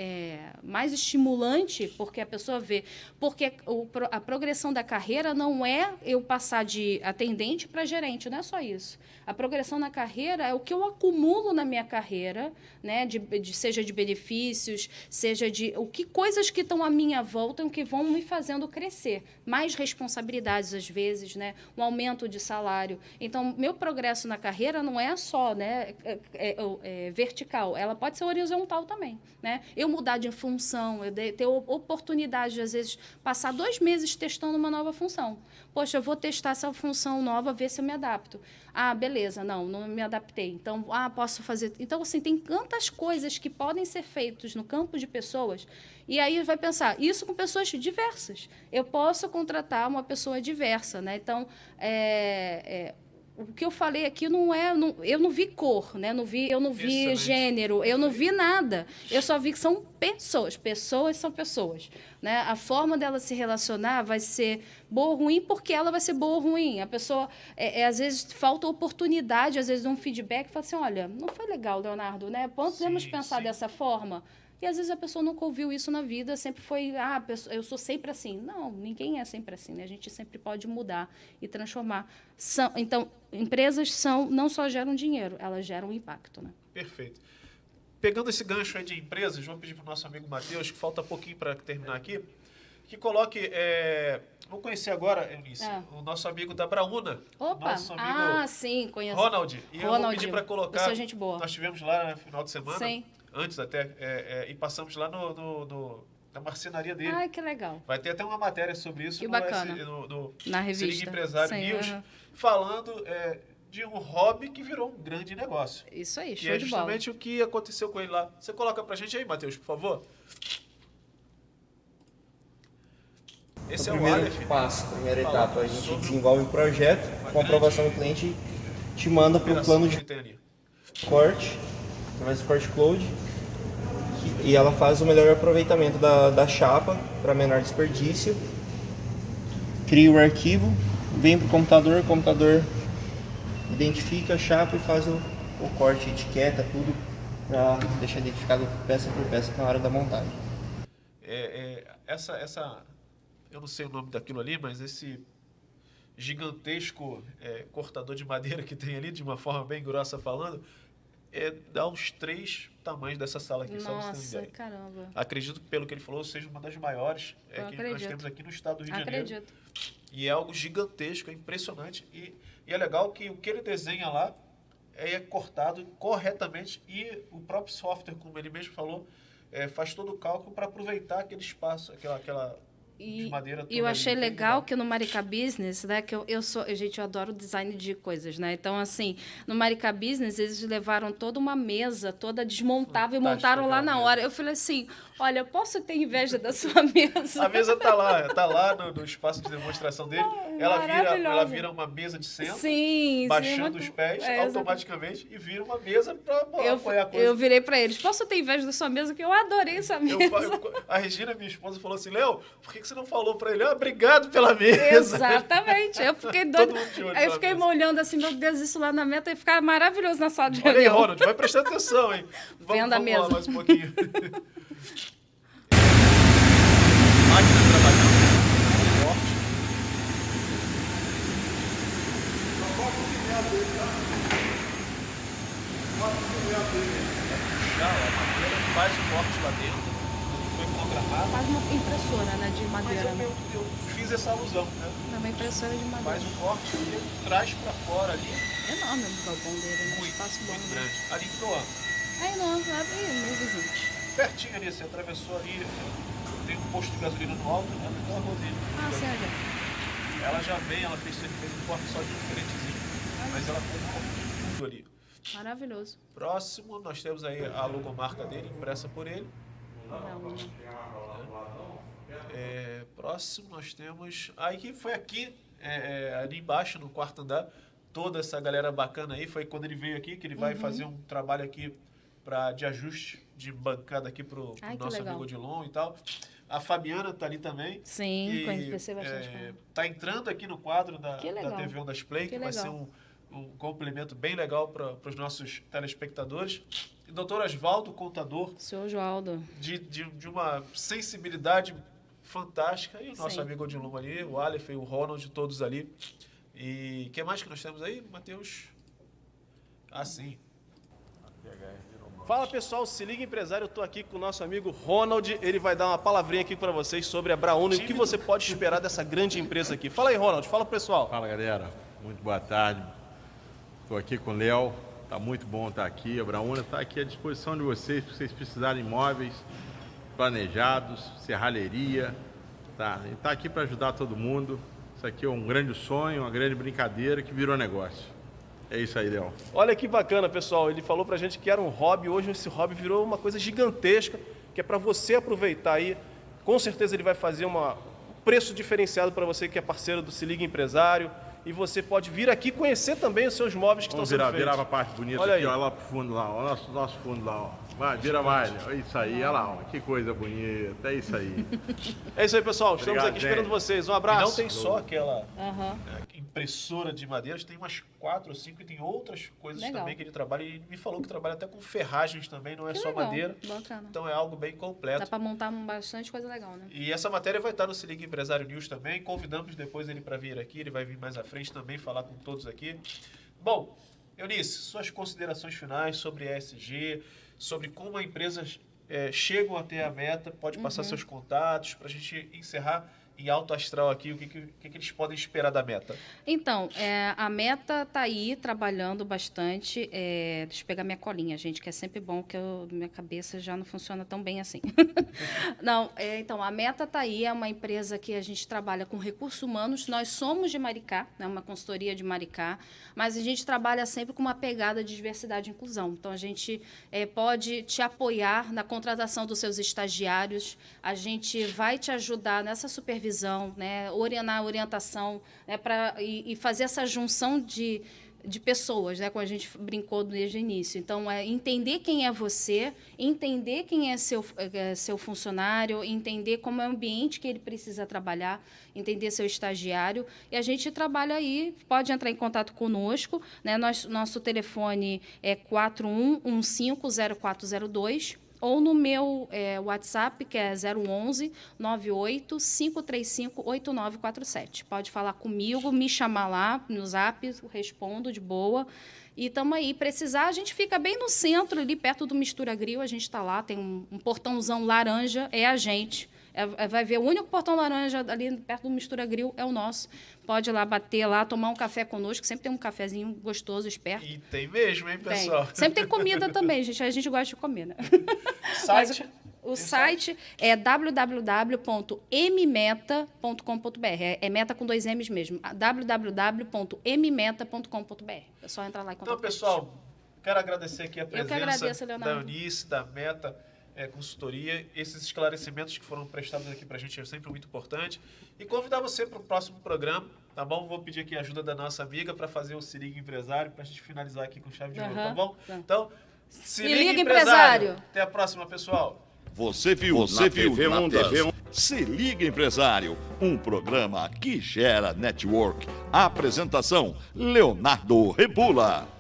mais estimulante, porque a pessoa vê... Porque a progressão da carreira não é eu passar de atendente para gerente, não é só isso. A progressão na carreira é o que eu acumulo na minha carreira, né? Seja de benefícios, seja de... coisas que estão à minha volta, que vão me fazendo crescer. Mais responsabilidades, às vezes, né? Um aumento de salário. Então, meu progresso na carreira não é só, né, vertical, ela pode ser horizontal também. Né? Eu mudar de função, eu ter oportunidade de, às vezes, passar 2 meses testando uma nova função. Poxa, eu vou testar essa função nova, ver se eu me adapto. Ah, beleza, não me adaptei. Então, posso fazer... Então, assim, tem tantas coisas que podem ser feitas no campo de pessoas, e aí vai pensar, isso com pessoas diversas. Eu posso contratar uma pessoa diversa, né? Então, o que eu falei aqui eu não vi cor, né? Eu não vi gênero, eu não vi nada. Eu só vi que são pessoas. Pessoas são pessoas. Né? A forma dela se relacionar vai ser boa ou ruim, porque ela vai ser boa ou ruim. A pessoa, às vezes, falta oportunidade, às vezes, de um feedback, fala assim, olha, não foi legal, Leonardo, né? Podemos pensar dessa forma? E às vezes a pessoa nunca ouviu isso na vida, sempre foi, eu sou sempre assim. Não, ninguém é sempre assim, né? A gente sempre pode mudar e transformar. Então, empresas não só geram dinheiro, elas geram impacto, né? Perfeito. Pegando esse gancho aí de empresas, vamos pedir para o nosso amigo Matheus, que falta pouquinho para terminar aqui, que coloque... Vou conhecer agora, Eunice, o nosso amigo da Brauna. Opa! Nosso amigo sim, conheço. Ronald. E eu vou pedir para colocar... Pessoa gente boa. Nós tivemos lá no final de semana, Sim. antes até, e passamos lá na marcenaria dele. Ai, que legal. Vai ter até uma matéria sobre isso Que bacana. Na revista. Se Liga Empresário Sim, News, falando de um hobby que virou um grande negócio. Isso aí, que show é de bola. justamente o que aconteceu com ele lá. Você coloca pra gente aí, Matheus, por favor? Esse O é o primeiro Aleph. passo, primeira Falando etapa, a gente sobre desenvolve o projeto, com aprovação do cliente, te manda para o operação plano que de tem ali. corte, através do corte cloud, e ela faz o melhor aproveitamento da chapa para menor desperdício, cria o arquivo, vem para o computador identifica a chapa e faz o corte, etiqueta, tudo, para deixar identificado peça por peça na hora da montagem. Eu não sei o nome daquilo ali, mas esse gigantesco cortador de madeira que tem ali, de uma forma bem grossa falando, dá uns 3 tamanhos dessa sala aqui, só pra você ter uma Nossa, ideia. caramba. Acredito que, pelo que ele falou, seja uma das maiores que nós temos aqui no estado do Rio de Janeiro. Acredito. E é algo gigantesco, é impressionante. E é legal que o que ele desenha lá é cortado corretamente e o próprio software, como ele mesmo falou, faz todo o cálculo para aproveitar aquele espaço, aquela de madeira toda. E eu achei ali, legal que no Maricá Business, né, que eu adoro design de coisas, né? Então, assim, no Maricá Business, eles levaram toda uma mesa, toda desmontável, e montaram lá na hora. Eu falei assim, olha, eu posso ter inveja da sua mesa? A mesa tá lá no espaço de demonstração dele. Ela vira uma mesa de centro, baixando os pés automaticamente e vira uma mesa para apoiar a coisa. Eu virei para eles, posso ter inveja da sua mesa? Que eu adorei essa mesa. A Regina, minha esposa, falou assim, Léo, por que você não falou para ele? Obrigado pela mesa. Exatamente. Eu fiquei doida. Aí eu fiquei me olhando assim, meu Deus, isso lá na meta ia ficar maravilhoso na sala de reunião. Olha aí, Ronald, vai prestando atenção, hein? Vamos lá mais um pouquinho. Máquina trabalhando forte. Já, a madeira faz o corte lá dentro, foi programado. Faz uma impressora, né, de madeira. Mas eu fiz essa alusão, né? É uma impressora de madeira. Faz o corte e traz pra fora ali. Enorme o galpão dele, né? Espaço bom, Muito né? grande. Ali em Proa. Aí não, meu vizinho. Pertinho ali, você atravessou ali, tem um posto de gasolina no alto, né? Aquela rosinha. Sério? Ela já vem, ela fez um corte só diferentezinho, mas ela tem tudo ali. Maravilhoso. Próximo, nós temos aí a logomarca dele, impressa por ele. Próximo, nós temos... Aí que foi aqui, ali embaixo, no quarto andar, toda essa galera bacana aí, foi quando ele veio aqui, que ele vai fazer um trabalho aqui de ajuste de bancada aqui pro nosso amigo Odilon e tal. A Fabiana tá ali também. Sim, conheci bastante. Tá entrando aqui no quadro da TV Ondas Play, que vai ser um complemento bem legal para os nossos telespectadores. E doutor Osvaldo, contador. Senhor Osvaldo. De uma sensibilidade fantástica. E o nosso amigo Odilon ali, o Aleph e o Ronald, todos ali. E o que mais que nós temos aí, Matheus? Sim. Fala pessoal, se liga empresário, eu estou aqui com o nosso amigo Ronald, ele vai dar uma palavrinha aqui para vocês sobre a Brauna e o que você pode esperar dessa grande empresa aqui. Fala aí, Ronald, fala pro pessoal. Fala galera, muito boa tarde, estou aqui com o Léo, tá muito bom estar aqui, a Brauna está aqui à disposição de vocês, se vocês precisarem de imóveis planejados, serralheria, tá? A gente está aqui para ajudar todo mundo, isso aqui é um grande sonho, uma grande brincadeira que virou negócio. É isso aí, Léo. Olha que bacana, pessoal. Ele falou pra gente que era um hobby. Hoje esse hobby virou uma coisa gigantesca, que é para você aproveitar aí. Com certeza ele vai fazer um preço diferenciado para você que é parceiro do Se Liga Empresário. E você pode vir aqui conhecer também os seus móveis que estão sendo feitos. Virar pra parte bonita olha aqui, aí. Olha lá pro fundo lá, olha o nosso fundo lá, ó. Vai, vira mais, é isso aí, olha lá, ó. Que coisa bonita, é isso aí. É isso aí, pessoal. Estamos Obrigado, aqui esperando gente. vocês. Um abraço. E não tem só aquela pressora de madeiras, tem umas 4 ou 5 e tem outras coisas Legal. também que ele trabalha. E me falou que trabalha até com ferragens também, não é Que só legal, madeira. bacana. Então é algo bem completo. Dá para montar bastante coisa legal, né? E essa matéria vai estar no Se Liga Empresário News também. Convidamos depois ele para vir aqui, ele vai vir mais à frente também falar com todos aqui. Bom, Eunice, suas considerações finais sobre ESG, sobre como as empresas chegam até a meta, pode passar seus contatos para a gente encerrar em alto astral aqui, o que eles podem esperar da meta? Então, a meta está aí, trabalhando bastante. Deixa eu pegar minha colinha, gente, que é sempre bom, que minha cabeça já não funciona tão bem assim. Não, então, a meta está aí, é uma empresa que a gente trabalha com recursos humanos. Nós somos de Maricá, né, uma consultoria de Maricá, mas a gente trabalha sempre com uma pegada de diversidade e inclusão. Então, a gente pode te apoiar na contratação dos seus estagiários, a gente vai te ajudar nessa supervisão, né, na orientação, né, e fazer essa junção de pessoas, né, como a gente brincou desde o início. Então, entender quem é você, entender quem é seu funcionário, entender como é o ambiente que ele precisa trabalhar, entender seu estagiário. E a gente trabalha aí, pode entrar em contato conosco, né, nosso telefone é 41150402, ou no meu WhatsApp, que é 011 98 535 8947. Pode falar comigo, me chamar lá no Zap, eu respondo de boa. E estamos aí. Precisar, a gente fica bem no centro, ali perto do Mistura Grill, a gente está lá, tem um portãozão laranja, é a gente. Vai ver, o único portão laranja ali perto do Mistura Grill é o nosso. Pode ir lá, bater lá, tomar um café conosco, sempre tem um cafezinho gostoso, esperto. E tem mesmo, hein, pessoal? Tem. Sempre tem comida também, gente. A gente gosta de comer, né? Site? O site é www.mmeta.com.br. É meta com 2 M's mesmo. www.mmeta.com.br. É só entrar lá e contar. Então, pessoal, quero agradecer aqui a presença agradeço, da Leonardo. Eunice, da Meta Consultoria. Esses esclarecimentos que foram prestados aqui para a gente é sempre muito importante. E convidar você para o próximo programa, tá bom? Vou pedir aqui a ajuda da nossa amiga para fazer o Se Liga Empresário, para a gente finalizar aqui com chave de ouro, tá bom? Então, Se Liga Empresário. Até a próxima, pessoal. Você viu na TV Ondas. Se Liga Empresário, um programa que gera network. Apresentação, Leonardo Rebula.